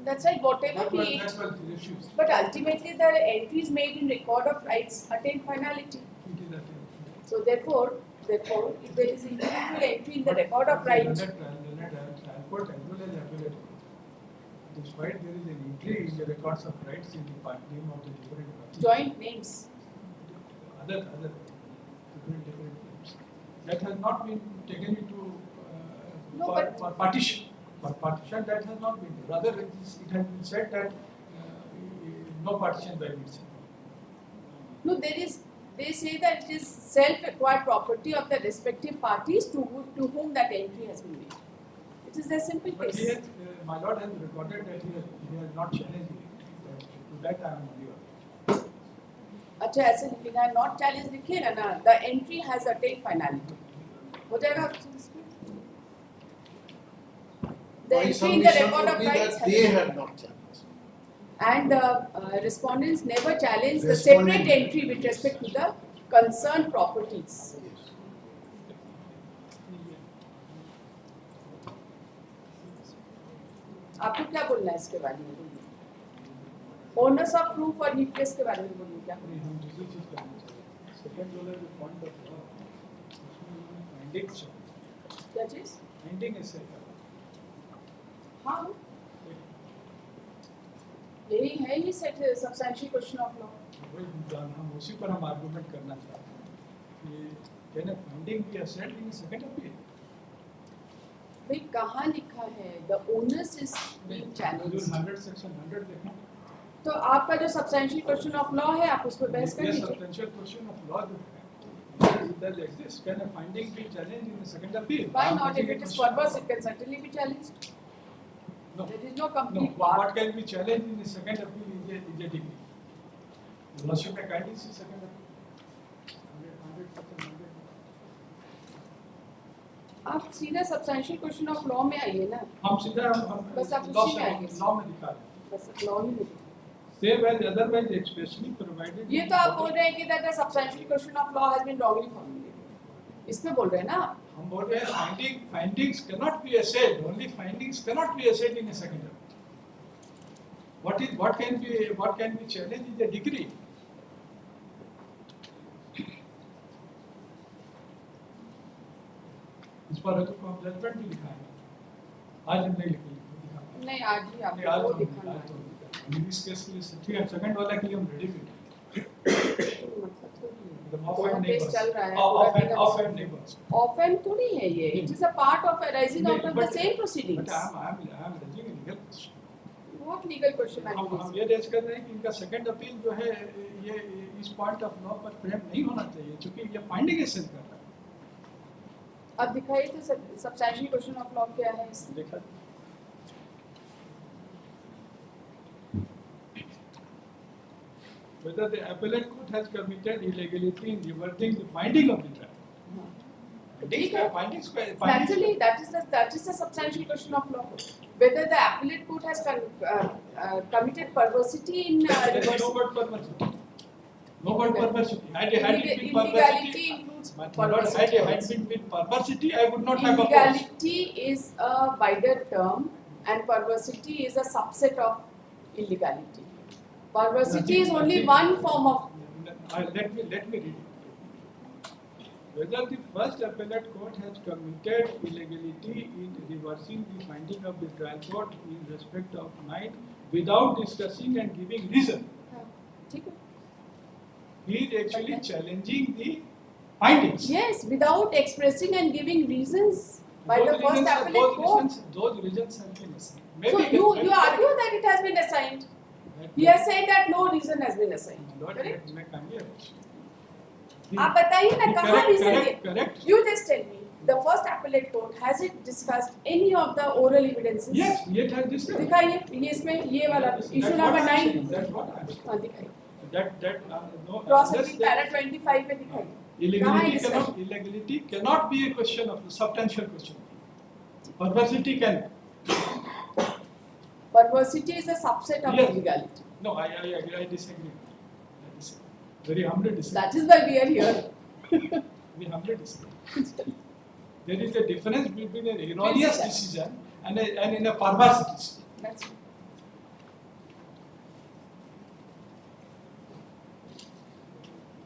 That's right, whatever That be it. was refused. But ultimately the entries made in record of rights attain finality. It is attained. So therefore, if there is individual entry in the record of rights, The trial court as well as appellate court, despite there is an entry in the records of rights in the name of the different parties, joint names. other different names, that has not been taken into No, for partition. For partition, that has not been. Rather, it has been said that no partition by itself. No, they say that it is self-acquired property of the respective parties to whom that entry has been made. It is a simple But case. he has, my lord has recorded that he has not challenged it. To that I am aware. अच्छा ऐसे लिखना है, not challenge लिखिएगा ना. The entry has attained finality. हो जाएगा. The My entry in the submission record would of be rights that they had not challenged. and the respondents never challenged the Respondent. separate entry with respect to the concerned properties. Yes. आपको क्या बोलना है इसके बारे में? Owners of proof और nucleus के बारे में बोलिए क्या? नहीं, हम दूसरी चीज करना चाहिए. सेकंड वाला जो पॉइंट ऑफ लॉ, उसमें फाइंडिंग्स क्या चीज? फाइंडिंग है सर. हाँ, यही है ही सब्सटेंशियल क्वेश्चन ऑफ लॉ. हम उसी पर हम आर्गुमेंट करना चाहते हैं कि can a finding be assent in second appeal. भाई कहाँ लिखा है the onus is being challenged? 100 section 100 देखना. तो आपका जो सब्सटेंशियल क्वेश्चन ऑफ लॉ है आप उस पर बहस कर लीजिए. Substantial question of law does exist. Can a finding be challenged in the second appeal? Why not? If it is perverse, it can certainly be challenged. No. There is no No, complete what bar. can be challenged in the second appeal is a degree. Lordship may kindly see second appeal. 100%. आप सीधा substantial question of law में आइए ना, हम सीधा बस आप law उसी में आइए। लॉ में दिखा रहे हैं. बस लॉ ही में। Save as otherwise expressly provided. ये तो आप बोल रहे हैं कि that the substantial question of law has been wrongly formulated, इसमें बोल रहे हैं ना आप। हम बोल रहे हैं findings cannot be assayed. Only findings cannot be assayed in a second appeal. What can be challenged is the degree. इस पर तो हम जजमेंट भी दिखाएंगे. आज हम नहीं लिखेंगे. नहीं आज ही आप आज वो हम दिखाना आज है। तो इस केस के लिए ठीक है. सेकंड वाला के लिए हम रेडी भी मतलब तो ऑफेंड नहीं केस चल रहा है, ऑफेंड नहीं बस. ऑफेंड तो नहीं है ये, it is a part of arising out of the same but proceedings. I am raising legal question. What legal question I हम ये रेज कर रहे हैं कि इनका सेकंड अपील जो है ये इस पॉइंट ऑफ लॉ पर फ्रेम नहीं होना चाहिए क्योंकि ये फाइंडिंग एसेंस कर रहा है. अब दिखाइए तो सब्सटेंशियल क्वेश्चन ऑफ लॉ क्या है इसमें। देखा whether the appellate court has committed illegality in reverting the finding of the trial. ठीक है, Findings naturally that is the substantial question of law, whether the appellate court has committed perversity in no reversing. but perversity. No but perversity. Had it been Illegality perversity, includes but perversity. had it been with perversity, I would not have opposed. Illegality is a wider term and perversity is a subset of illegality. Perversity is only one form of. Let me read it. Whether the first appellate court has committed illegality in reversing the finding of the trial court in respect of night without discussing and giving reason. ठीक है. He is actually challenging the findings. Yes, without expressing and giving reasons by the first appellate court. Those reasons have been assigned. So you argue that it has been assigned. He has said that no reason has been assigned. Correct? आप बताइए ना कहाँ reason है? Correct. You just tell me. The first appellate court has it discussed any of the oral evidences? Yes, it has discussed. दिखाइए ये इसमें ये वाला issue number 9. That's what I am saying. हाँ दिखाइए. No. Cross checking para 25 में दिखाइए. कहाँ है discussion? Illegality cannot be a question of the substantial question. Perversity can. Perversity is a subset of Yes. illegality. No, I agree. I disagree. Very humbly disagree. That is why we are here. We humbly disagree. There is a difference between an erroneous decision and in a perverse decision. That's it.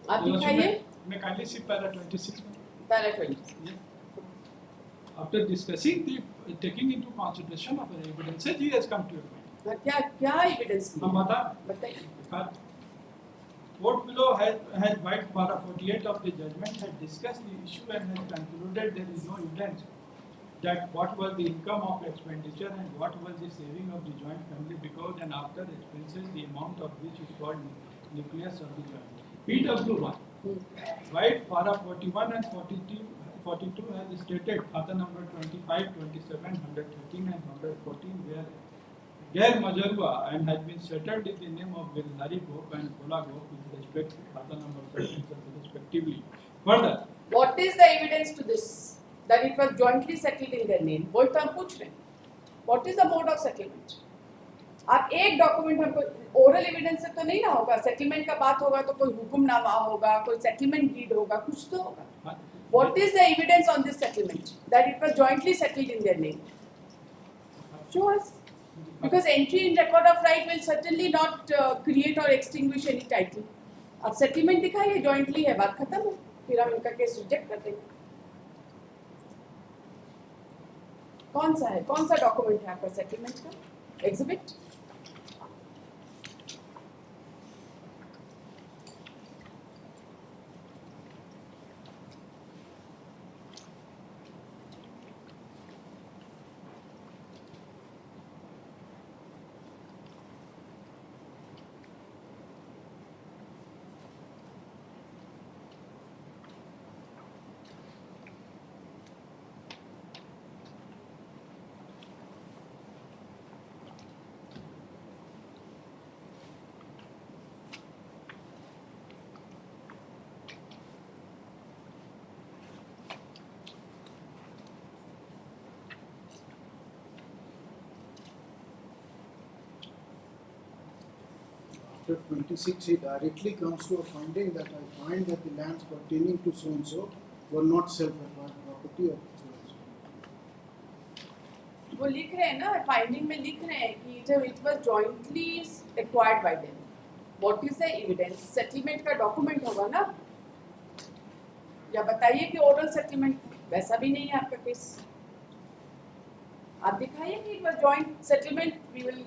आप दिखाइए. मैं kindly see para 26 में. Para 26. After discussing the taking into consideration of the evidences, he has come to a point. क्या evidence हम बता. बताइए. Court below has white para 48 of the judgment has discussed the issue and has concluded there is no evidence that what was the income of expenditure and what was the saving of the joint family because and after expenses the amount of which is called nucleus of the joint. PW1. White para 41 and 42 has stated खाता number 25, 27, 113 and 114 where Gair Majarwa and has been settled in the name of Girdhari Gop and Bhola Gop with respect to खाता number 13 respectively. Further, What is the evidence to this? That it was jointly settled in their name. वही तो हम पूछ रहे हैं. What is the mode of settlement? आप एक document हमको ओरल एविडेंस से तो नहीं ना होगा. सेटलमेंट का बात होगा तो कोई हुक्मनामा होगा, कोई सेटलमेंट डीड होगा, कुछ तो होगा. What is the evidence on this settlement that it was jointly settled in their name? Show us. Because entry in record of right will certainly not create or extinguish any title. अब settlement दिखाइए jointly है, बात खत्म है. फिर हम इनका case reject कर देंगे. कौन सा है? कौन सा डॉक्यूमेंट है आपका सेटलमेंट का? Exhibit. after 26 he directly comes to a finding that I find that the lands pertaining to so and so were not self-acquired property of so and so. वो लिख रहे हैं ना, फाइंडिंग में लिख रहे हैं कि जब it was jointly acquired by them, what is the evidence? Settlement का डॉक्यूमेंट होगा ना, या बताइए कि ओरल सेटलमेंट, वैसा भी नहीं है आपका केस। आप दिखाइए कि it was joint settlement, we will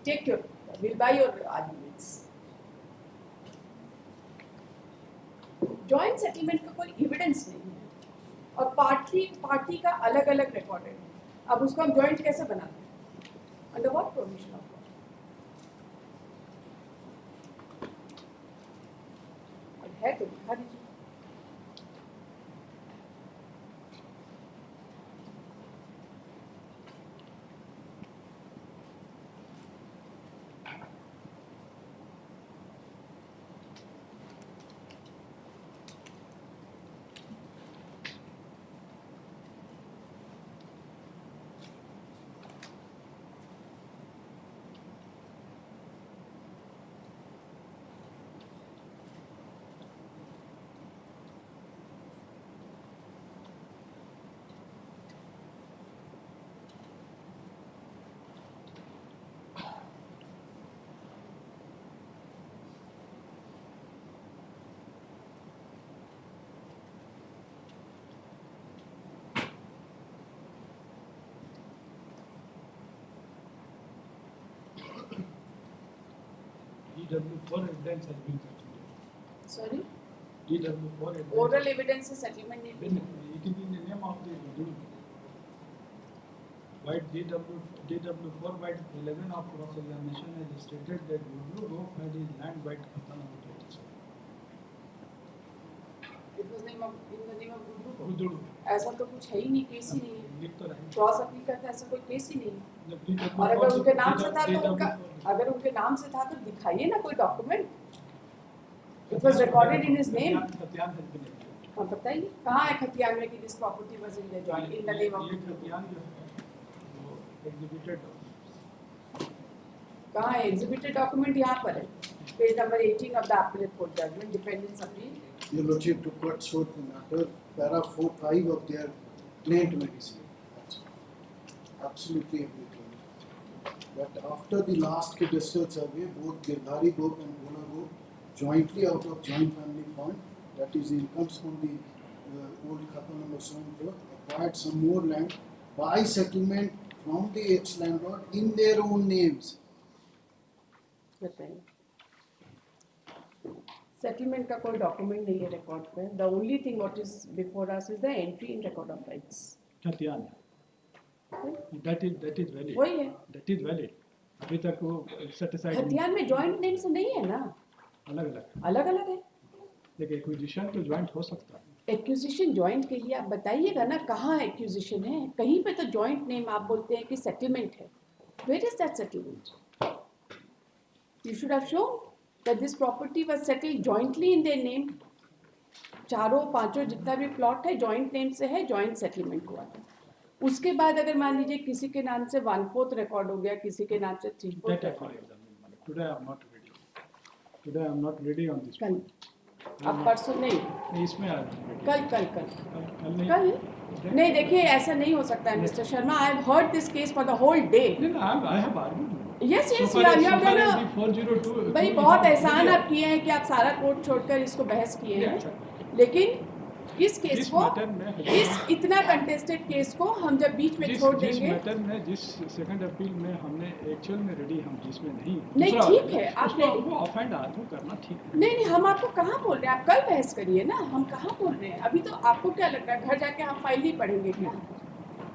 take your, will buy your arguments. Joint settlement का कोई एविडेंस नहीं है, और पार्टी का अलग अलग रिकॉर्ड है। अब उसको हम जॉइंट कैसे बनाते हैं? Under what provision of law? है तो दिखा दीजिए। DW4 evidence has been considered. Sorry, DW4 evidence. Oral evidence से सेटलमेंट नहीं Then it is in the name of the Wudu. White DW4 White 11 of cross examination has stated that Wudu Group had his land white Khatana Hotel. It was name of in the name of Guddu. Wudu. ऐसा तो कुछ है ही नहीं, case ही नहीं है। लिख तो रहे। क्रॉस अपील करता है, ऐसा कोई केस ही नहीं है। जब DW4 और अगर उनके नाम से था तो DW4 उनका, अगर उनके नाम से था तो दिखाइए ना कोई document. It was recorded in his name. Khatian has been executed. और बताइए कहाँ है खतियान में कि this property was in the joint in the name of, ये खतियान जो है वो एग्जीक्यूटेड कहाँ है एग्जीक्यूटेड डॉक्यूमेंट? यहाँ पर है, page number 18 of the appellate court judgment, defendants appeal. Your Lordship, to cut short the matter, para 4-5 of their plaint medicine. Absolutely everything. But after the last cadastral survey, both Girdhari Group and Bola Group jointly out of joint family fund, that is incomes from the old Khata number 74, acquired some more land by settlement from the ex-landlord in their own names. बताइए, settlement का कोई document नहीं है record पे। The only thing what is before us is the entry in record of rights. Khatian that is valid. वही है, That is valid. अभी तक वो सेटिस्फाइड खतियान में जॉइंट नेम से नहीं है ना, अलग अलग अलग अलग है। देखिए एक्विजिशन तो ज्वाइंट हो सकता है। एक्विजिशन जॉइंट के लिए आप बताइएगा ना कहाँ एक्विजिशन है। कहीं पे तो जॉइंट नेम आप बोलते हैं कि सेटलमेंट है। Where is that settlement? You should have shown that this property was settled jointly in their name। चारों पांचों जितना भी प्लॉट है जॉइंट नेम से है, जॉइंट सेटलमेंट हुआ था। उसके बाद अगर मान लीजिए किसी के नाम से 1/4 रिकॉर्ड हो गया, किसी के नाम से 3/4 record. Today I am not ready. Today I am not ready on this. कल, अब परसों नहीं, इसमें आ कल नहीं। देखिए ऐसा नहीं हो सकता है mister Sharma. I have heard this case for the whole day. I have argued. Yes yes, you are भाई बहुत एहसान आप किए हैं कि आप सारा कोर्ट छोड़कर इसको बहस किए हैं, लेकिन इस केस को, इस इतना कंटेस्टेड केस को हम जब बीच में छोड़ देंगे। जिस मैटर में, जिस सेकंड अपील में हमने एक्चुअल में रेडी, हम जिसमें नहीं ठीक है आप वो ऑफेंड आर्ग्यू करना ठीक है। नहीं हम आपको कहाँ बोल रहे हैं, आप कल बहस करिए ना, हम कहाँ बोल रहे हैं। अभी तो आपको क्या लग रहा है घर जाके हम फाइल ही पढ़ेंगे क्या?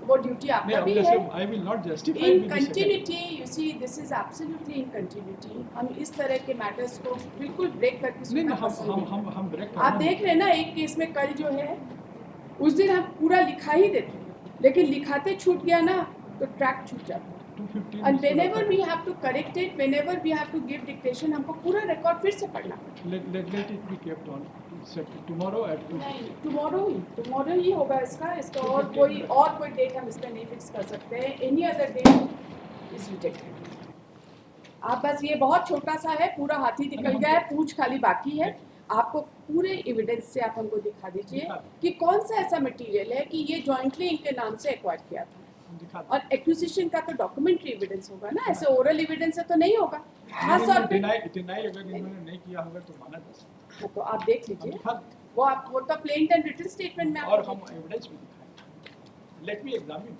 वो ड्यूटी आपका भी है। I will not justify in continuity, you see this is absolutely in continuity. हम इस तरह के मैटर्स को बिल्कुल ब्रेक करके सुनना पसंद नहीं। हम ब्रेक आप देख रहे हैं ना, एक केस में कल जो है उस दिन हम पूरा लिखा ही देते, लेकिन लिखाते छूट गया ना तो ट्रैक छूट जाता है। And whenever we have to correct it, whenever we have to give dictation, हमको पूरा रिकॉर्ड फिर से पढ़ना पड़ता है। Let it be kept on tomorrow at 2. नहीं, tomorrow ही होगा इसका और कोई डेट हम इसमें नहीं फिक्स कर सकते हैं। Any other date is rejected। आप बस ये बहुत छोटा सा है, पूरा हाथी निकल गया है, पूंछ खाली बाकी है। आपको पूरे एविडेंस से आप हमको दिखा दीजिए कि कौन सा ऐसा मटेरियल है कि ये जॉइंटली इनके नाम से एक्वायर किया था। और एक्विजिशन का तो डॉक्यूमेंटरी एविडेंस होगा ना, ऐसे ओरल एविडेंस से तो नहीं होगा। खास तौर पे डिनाई अगर इन्होंने नहीं किया होगा तो माना जा सकता तो आप देख लीजिए, है। वो तो प्लेन एंड रिटन स्टेटमेंट में और आपको हम एविडेंस भी दिखाएंगे। Let me examine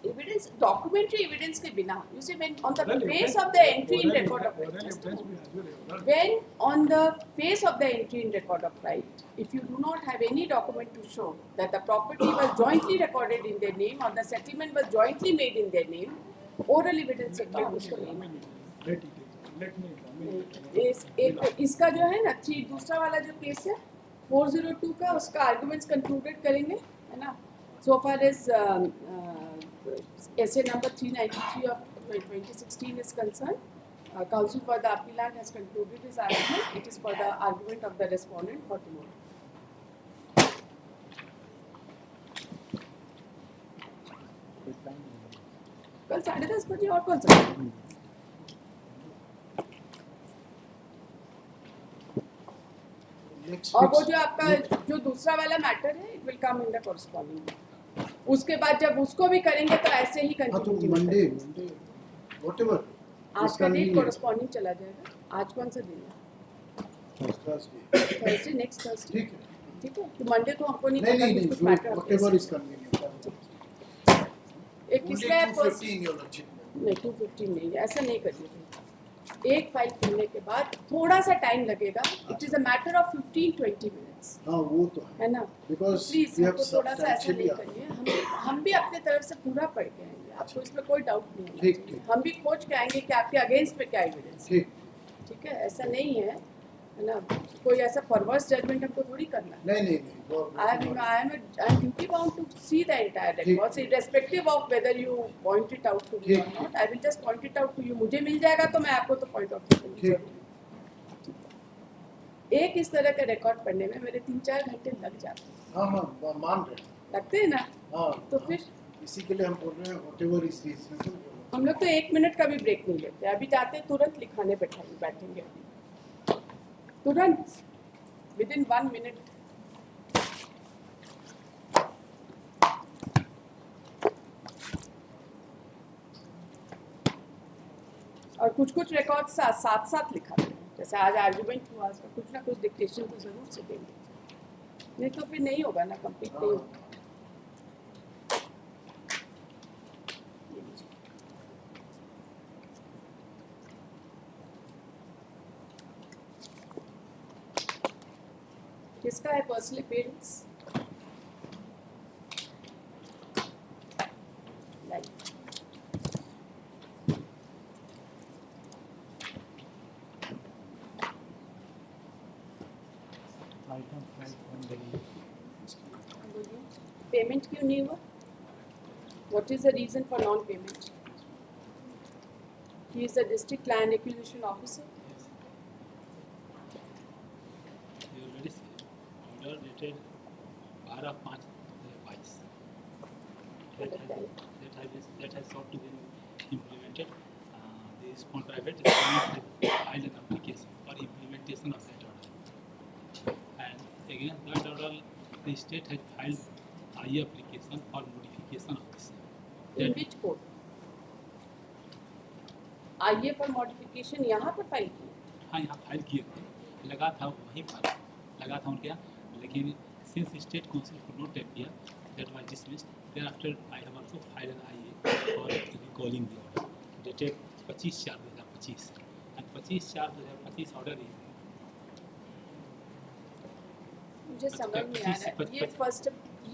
evidence, documentary evidence के बिना, you see when on the Oral face evidence- of the entry in oral record of evidence- right, oral evidence भी हाजिर है, oral- when on the face of the entry in record of right, if you do not have any document to show that the property was jointly recorded in their name or the settlement was jointly made in their name, oral evidence से काम उसको नहीं Let it examine. Let me examine. एक इसका जो है ना दूसरा वाला जो केस है 402 का, उसका आर्गुमेंट्स कंक्लूडेड करेंगे, है ना। So far as essay number 393 of 2016 is concerned, counsel for the appellant has concluded his argument. It is for the argument of the respondent for tomorrow. कल 10:30 बजे और कौन सा? और वो जो आपका जो दूसरा वाला मैटर है, it will come in the corresponding. उसके बाद जब उसको भी करेंगे तो ऐसे ही कंटिन्यू। मंडे व्हाटएवर आज का डेट कॉरेस्पॉन्डिंग चला जाएगा। आज कौन सा दिन है? Thursday, next Thursday. ठीक है, ठीक है, तो मंडे को हमको नहीं नहीं कुछ मैटर व्हाटएवर इज कन्वीनियंट। एक किसमें 215 योर लॉर्डशिप। नहीं 215 नहीं, ऐसा नहीं करिए। एक फाइल खुलने के बाद थोड़ा सा टाइम लगेगा। It is a matter of 15-20 minutes. हाँ वो तो है ना, बिकॉज़ प्लीज वी हैव हमको थोड़ा सा ऐसा नहीं करिए। हम भी अपने तरफ से पूरा पढ़ के आएंगे, आपको इसमें कोई डाउट नहीं ठीक, है। ठीक। हम भी खोज के आएंगे कि आपके अगेंस्ट में क्या एविडेंस है। ठीक ठीक है, ऐसा नहीं है ना, कोई ऐसा परवर्स जजमेंट हमको थोड़ी करना है। नहीं I am duty bound to see the entire records, irrespective of whether you point it out to me or not. I will just point it out to you. मुझे मिल जाएगा तो मैं आपको तो point out करूँगी। एक इस तरह का रिकॉर्ड पढ़ने में मेरे 3-4 घंटे लग जाते हैं। हाँ मान रहे हैं। लगते हैं ना। हाँ तो फिर इसी के लिए हम बोल रहे हैं व्हाटएवर इज रीजनेबल। हम लोग तो 1 मिनट का भी ब्रेक नहीं लेते। अभी जाते हैं तुरंत लिखाने बैठेंगे तुरंत विदिन 1 मिनट। और कुछ रिकॉर्ड साथ लिखा दें, जैसे आज आर्गुमेंट हुआ, उसका कुछ ना कुछ डिक्टेशन तो जरूर से देंगे, नहीं तो फिर नहीं होगा ना, कंप्लीट नहीं होगा। किसका है पर्सनल अपीयरेंस? पेमेंट क्यों नहीं हुआ? What is the reason for non-payment? He is the district land acquisition officer. You already said order dated 12/5/22. That has sought to be implemented. The Respond Private filed an application for implementation of that order. And against that order, the state has filed IA application for modification of this. In which court? IA for modification यहाँ पर file की? हाँ, यहाँ file किए थे, लगा था वहीं पर, लगा था उनके यहाँ, लेकिन since state council could not appear, that was dismissed. Thereafter, I have also filed an IA for recalling the order, dated 25/4/2025, and 25/4/2025 order is. मुझे समझ नहीं आ रहा है,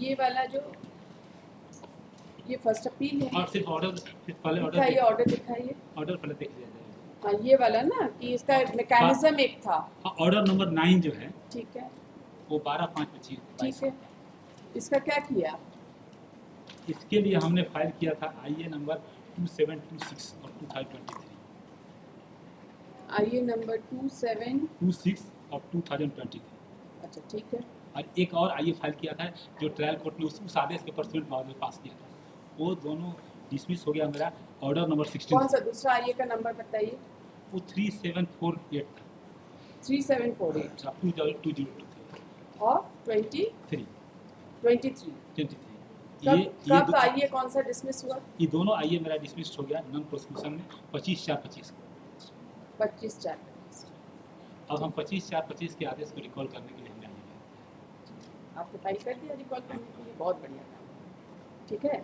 ये वाला जो ये फर्स्ट अपील है, और सिर्फ ऑर्डर, सिर्फ पहले ऑर्डर दिखाइए, ऑर्डर दिखाइए। ऑर्डर पहले देख लिया जाएगा। हाँ ये वाला ना, कि इसका मैकेनिज्म एक था। हाँ, ऑर्डर नंबर 9 जो है, ठीक है, वो 12/5/25। ठीक है, इसका क्या किया? इसके लिए हमने फाइल किया था IA नंबर 2726 और 2023। IA नंबर 2726 और 2023। अच्छा ठीक है। और एक और IA फाइल किया था जो ट्रायल कोर्ट ने उस आदेश के परसेंट बाद में पास किया था, वो दोनों डिसमिस हो गया मेरा। Order number 16। कौन सा दूसरा IA का नंबर बताइए? वो 3748 था 3748 up to 2023 of 2023 23 कब कब दो- आइए कौन सा डिसमिस हुआ? ये दोनों आइए मेरा डिसमिस हो गया नॉन प्रोसिक्यूशन में 25/4/25 को 25/4/25 अब हम 25/4/25 के आदेश को रिकॉल करने के लिए हमने आइए आपने फाइल कर दिया रिकॉल करने के लिए, बहुत बढ़िया काम, ठीक है।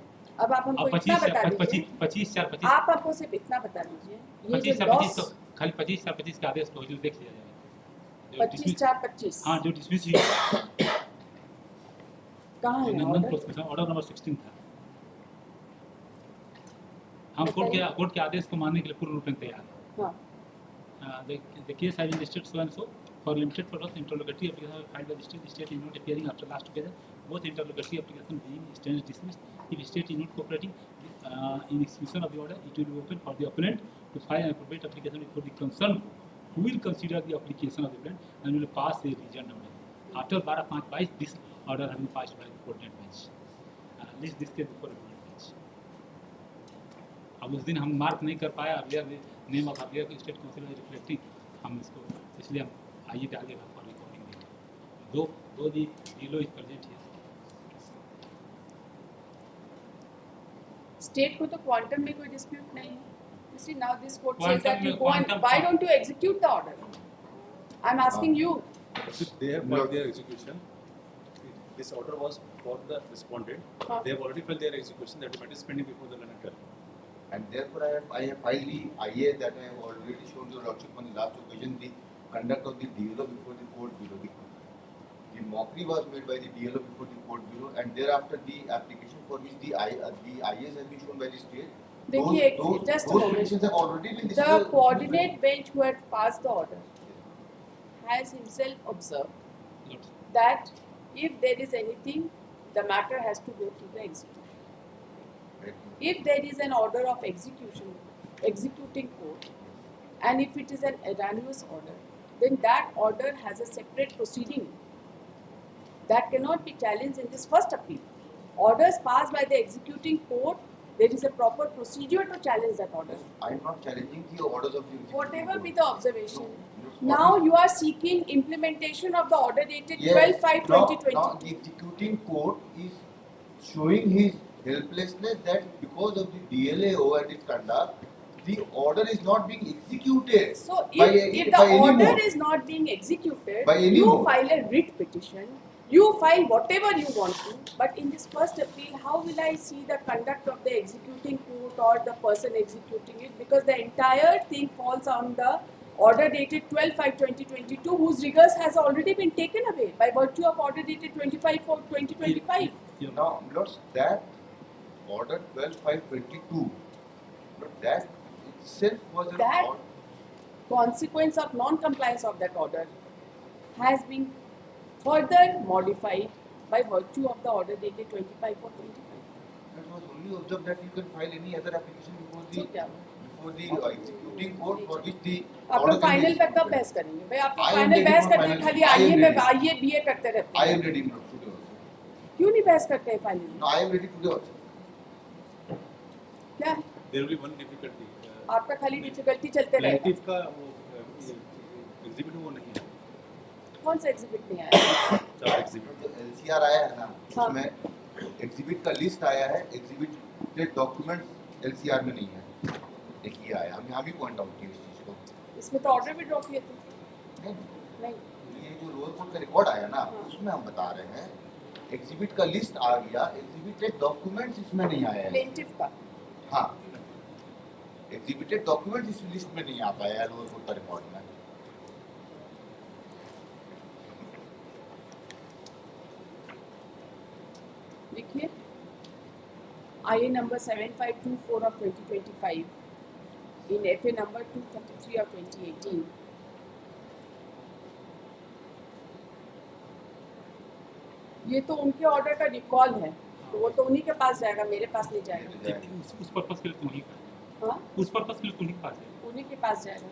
अब आप हमको अब इतना बता दीजिए, 25/4/25 आप हमको सिर्फ इतना बता दीजिए, ये जो 25/4/25 लॉस तो खाली 25/4/25 के आदेश को जो देख लिया जाएगा 25/4/25 हाँ जो डिसमिस हुई कहाँ है non order? Prosecution order number 16 था हम कोर्ट के आदेश को मानने के लिए पूर्ण रूप में तैयार हैं हाँ the case has been listed so and so for limited purpose interrogatory application filed by the state is not appearing after last together both interrogatory application being stands dismissed if state is not cooperating in execution of the order it will be open for the appellant to file an appropriate application before the concerned court who will consider the application of the appellant and will pass a reasoned order after 12/5/22 this order has been passed by the coordinate bench list this case before the bench अब उस दिन हम mark नहीं कर पाया अगले name of अगले state council में रिफ्लेक्टिंग हम इसको इसलिए हम आइए आगे फॉर रिकॉर्डिंग देंगे दो दी डीलो इज प्रेजेंट हियर स्टेट को तो क्वांटम में कोई डिस्प्यूट नहीं है, you see now this court says Quantum that you में- go and quantum- why don't you execute the order? I'm asking you. They have filed their execution. This order was for the respondent. Huh. They have already filed their execution. That matter is pending before the learned court. And therefore, I have filed the IA that I have already shown your lordship on the last occasion, the conduct of the DLO before the court bureau. The mockery was made by the DLO before the court bureau, and thereafter the application for which the IAs have been shown by the state. देखिए, those just a those moment. petitions have already been The disclosed. coordinate bench who had passed the order has himself observed that if there is anything, the matter has to go to the execution. Right. If there is an order of executing court, and if it is an erroneous order, then that order has a separate proceeding that cannot be challenged in this first appeal. Orders passed by the executing court, there is a proper procedure to challenge that order. I am not challenging the orders of the executive Whatever court. be the observation, No, now you are seeking implementation of the order dated Yes. 12/5/2020. Now the executing court is showing his helplessness that because of the DLAO and its conduct, the order is not being executed. So by if the any order mode. is not being executed, By any you mode. file a writ petition, you file whatever you want to, but in this first appeal, how will I see the conduct of the executing court or the person executing it? Because the entire thing falls on the order dated 12/5/2022, whose rigors has already been taken away by virtue of order dated 25/4/2025. Now, lords, that order 12/5/22, but that itself was an That order. consequence of non-compliance of that order has been further modified by virtue of the order dated 25/4/25. That was only observed that you can file any other application before So क्या हुआ? executing court for which the आप order लोग can be final पे कब executed. बहस करेंगे भाई? आप लोग I am फाइनल ready बहस for करते हैं final. खाली I am आईए में ready. आईए बीए करते रहते I हैं. am ready now today also. क्यों नहीं बहस करते हैं फाइनल में? No, I am ready today also. क्या है? There will be one difficulty. आपका खाली डिफिकल्टी चलते रहेगा. Plaintiff का वो exhibit वो नहीं है. कौन सा एग्जिबिट नहीं आया? चार exhibit. जो LCR आया है ना, हाँ. उसमें एग्जिबिट का लिस्ट आया है, एग्जिबिटेड डॉक्यूमेंट्स LCR में नहीं है. एक ये आया, हम यहाँ भी पॉइंट आउट किए इस चीज़ को. इसमें तो ऑर्डर भी ड्रॉप किए थे. नहीं, नहीं. ये जो लोअर कोर्ट का रिकॉर्ड आया ना, हाँ. उसमें हम बता रहे हैं एग्जिबिट का लिस्ट आ गया, एग्जिबिटेड डॉक्यूमेंट्स इसमें नहीं आया है. प्लेंटिफ का. हाँ, एग्जिबिटेड डॉक्यूमेंट्स इस लिस्ट में नहीं आ पाया है लोअर कोर्ट का रिकॉर्ड में. देखिए IA number 7524 of 2025 in FA number 233 of 2018. ये तो उनके ऑर्डर का रिकॉल है, तो वो तो उन्हीं के पास जाएगा, मेरे पास नहीं जाएगा. उस पर्पस के लिए तुम ही हाँ, उस पर्पस के लिए तुम ही पास है उन्हीं के पास जाएगा.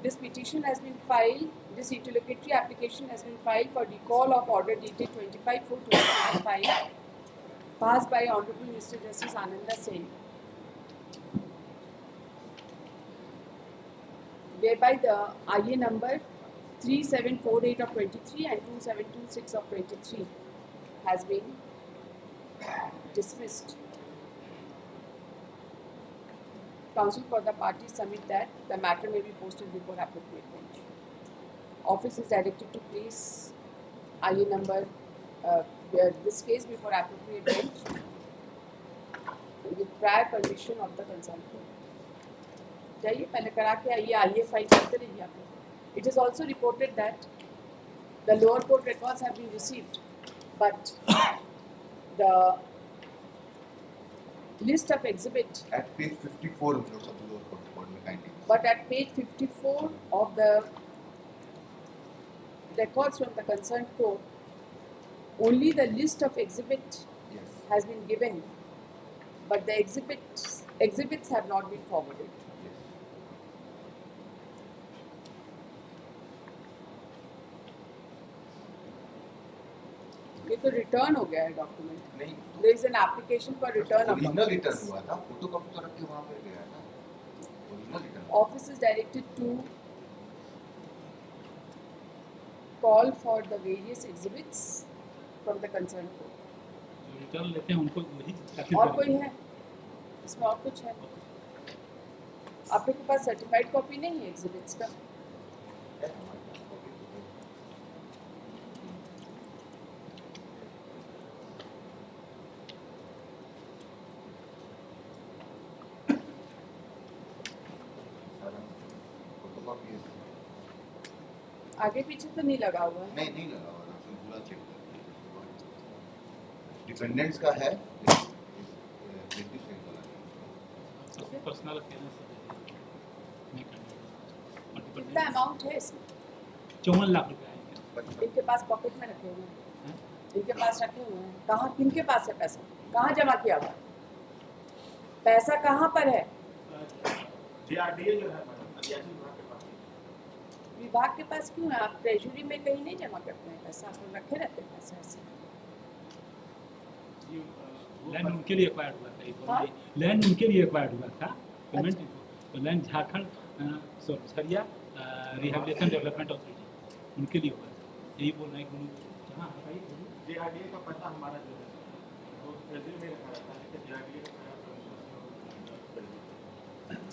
This petition has been filed, this interlocutory application has been filed for recall of order dated 25/4/2025, passed by Honorable Mr. Justice Ananda Sen. whereby the IA number 3748 of 23 and 2726 of 23 has been dismissed. Counsel for the parties submit that the matter may be posted before appropriate bench. Office is directed to place IA number this case before appropriate bench with prior permission of the concerned court. जाइए पहले करा के आइए file करते रहिए आप लोग. It is also reported that the lower court records have been received, but the list of exhibit. At page 54 of the lower court record में kindly. But at page 54 of the records from the concerned court, only the list of exhibit Yes. has been given, but the exhibits have not been forwarded. Yes. ये तो return हो गया है document. नहीं. There is an application for return of original documents. Return हुआ था. Photocopy तो रख के वहाँ पे गया था. Original return. Office is directed to call for the various exhibits from the concerned court. जो रिटर्न लेते हैं उनको वही दाखिल और करेंगे. कोई है इसमें? और कुछ है? आप लोग के पास सर्टिफाइड कॉपी नहीं है एग्जिबिट्स का? फोटोकॉपी है. आगे पीछे तो नहीं लगा हुआ है. नहीं लगा हुआ था. पूरा चेक कर. डिपेंडेंट्स का है. प्रिंटिंग वाला है. पर्सनल अफेयर से नहीं करना. कितना अमाउंट है इसमें? 54 लाख रुपए आएंगे. इनके पास पॉकेट में रखे हुए हैं. इनके पास रखे हुए हैं. कहाँ किनके पास है पैसा? कहाँ जमा किया हुआ है? पैसा कहाँ पर है? DRDA जो है मैडम अध्यादेश विभाग के पास. विभाग के पास क्यों है? आप ट्रेजरी में कहीं नहीं जमा करते हैं पैसा? आप लोग रखे रहते हैं पैसा ऐसे? लैंड उनके लिए एक्वायर्ड हुआ था. हाँ? लैंड उनके लिए एक्वायर्ड हुआ था पेमेंट. तो लैंड झारखंड सरिया रिहेबिलिटेशन डेवलपमेंट अथॉरिटी उनके लिए हुआ था. यही बोल रहे हैं कि जहाँ DRDA का पैसा हमारा जो है वो ट्रेजरी में रखा रहता है. लेकिन DRDA का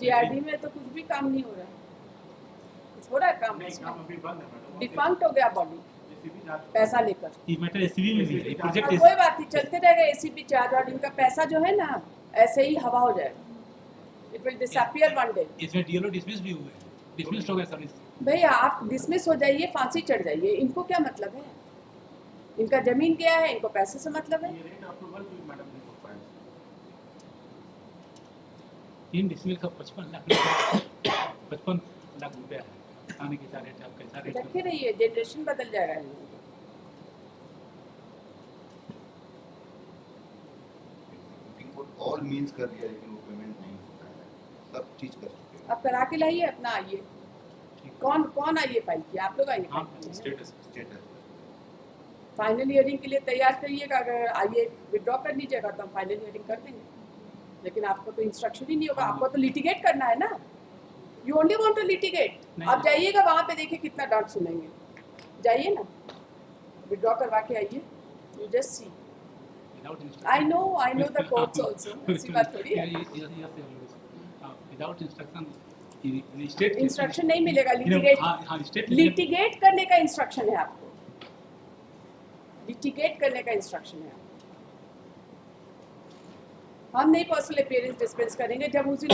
जीआरडी में तो कुछ भी काम नहीं हो रहा है. कुछ हो रहा है काम? नहीं, काम अभी बंद है मैडम. डिफंक्ट हो गया बॉडी पैसा लेकर. ये मैटर एसबी में भी है. प्रोजेक्ट कोई बात नहीं, चलते रहेगा एसीपी चार्ज. और इनका पैसा जो है ना ऐसे ही हवा हो जाएगा. It will disappear one day. इसमें डीएलओ डिसमिस भी हुए. डिसमिस हो गया सर्विस. भैया आप डिसमिस हो जाइए, फांसी चढ़ जाइए. इनको क्या मतलब है? इनका जमीन गया है, इनको पैसे से मतलब है. ये रेट अप्रूवल भी मैडम नहीं हो पाया. 3 डिसमिल का 55 लाख रुपया है. आने के सारे आप कैसा रेट रखे रहिए, जनरेशन बदल जाएगा इन लोगों का. सुप्रीम कोर्ट ऑल मींस कर दिया लेकिन वो पेमेंट नहीं होता है. सब चीज कर चुके हैं. अब करा के लाइए अपना. आइए कौन आइए फाइल किया? आप लोग आइए. हाँ, स्टेटस फाइनल हियरिंग के लिए तैयार करिएगा. अगर आइए विड्रॉ कर लीजिएगा तो हम फाइनल हियरिंग कर देंगे. लेकिन आपको तो इंस्ट्रक्शन ही नहीं होगा. आपको तो लिटिगेट करना है ना. You only want to litigate. नहीं. आप जाइएगा वहाँ पे, देखिए कितना डांट सुनेंगे. जाइए ना, विड्रॉ करवा के आइए. You just see. I know the courts also. ऐसी बात थोड़ी है. विदाउट इंस्ट्रक्शन स्टेट इंस्ट्रक्शन नहीं मिलेगा. लिटिगेट हाँ स्टेट लिटिगेट करने का इंस्ट्रक्शन है आपको. लिटिगेट करने का इंस्ट्रक्शन है. हम नहीं पर्सनल अपीयरेंस डिस्पेंस करेंगे. जब उस दिन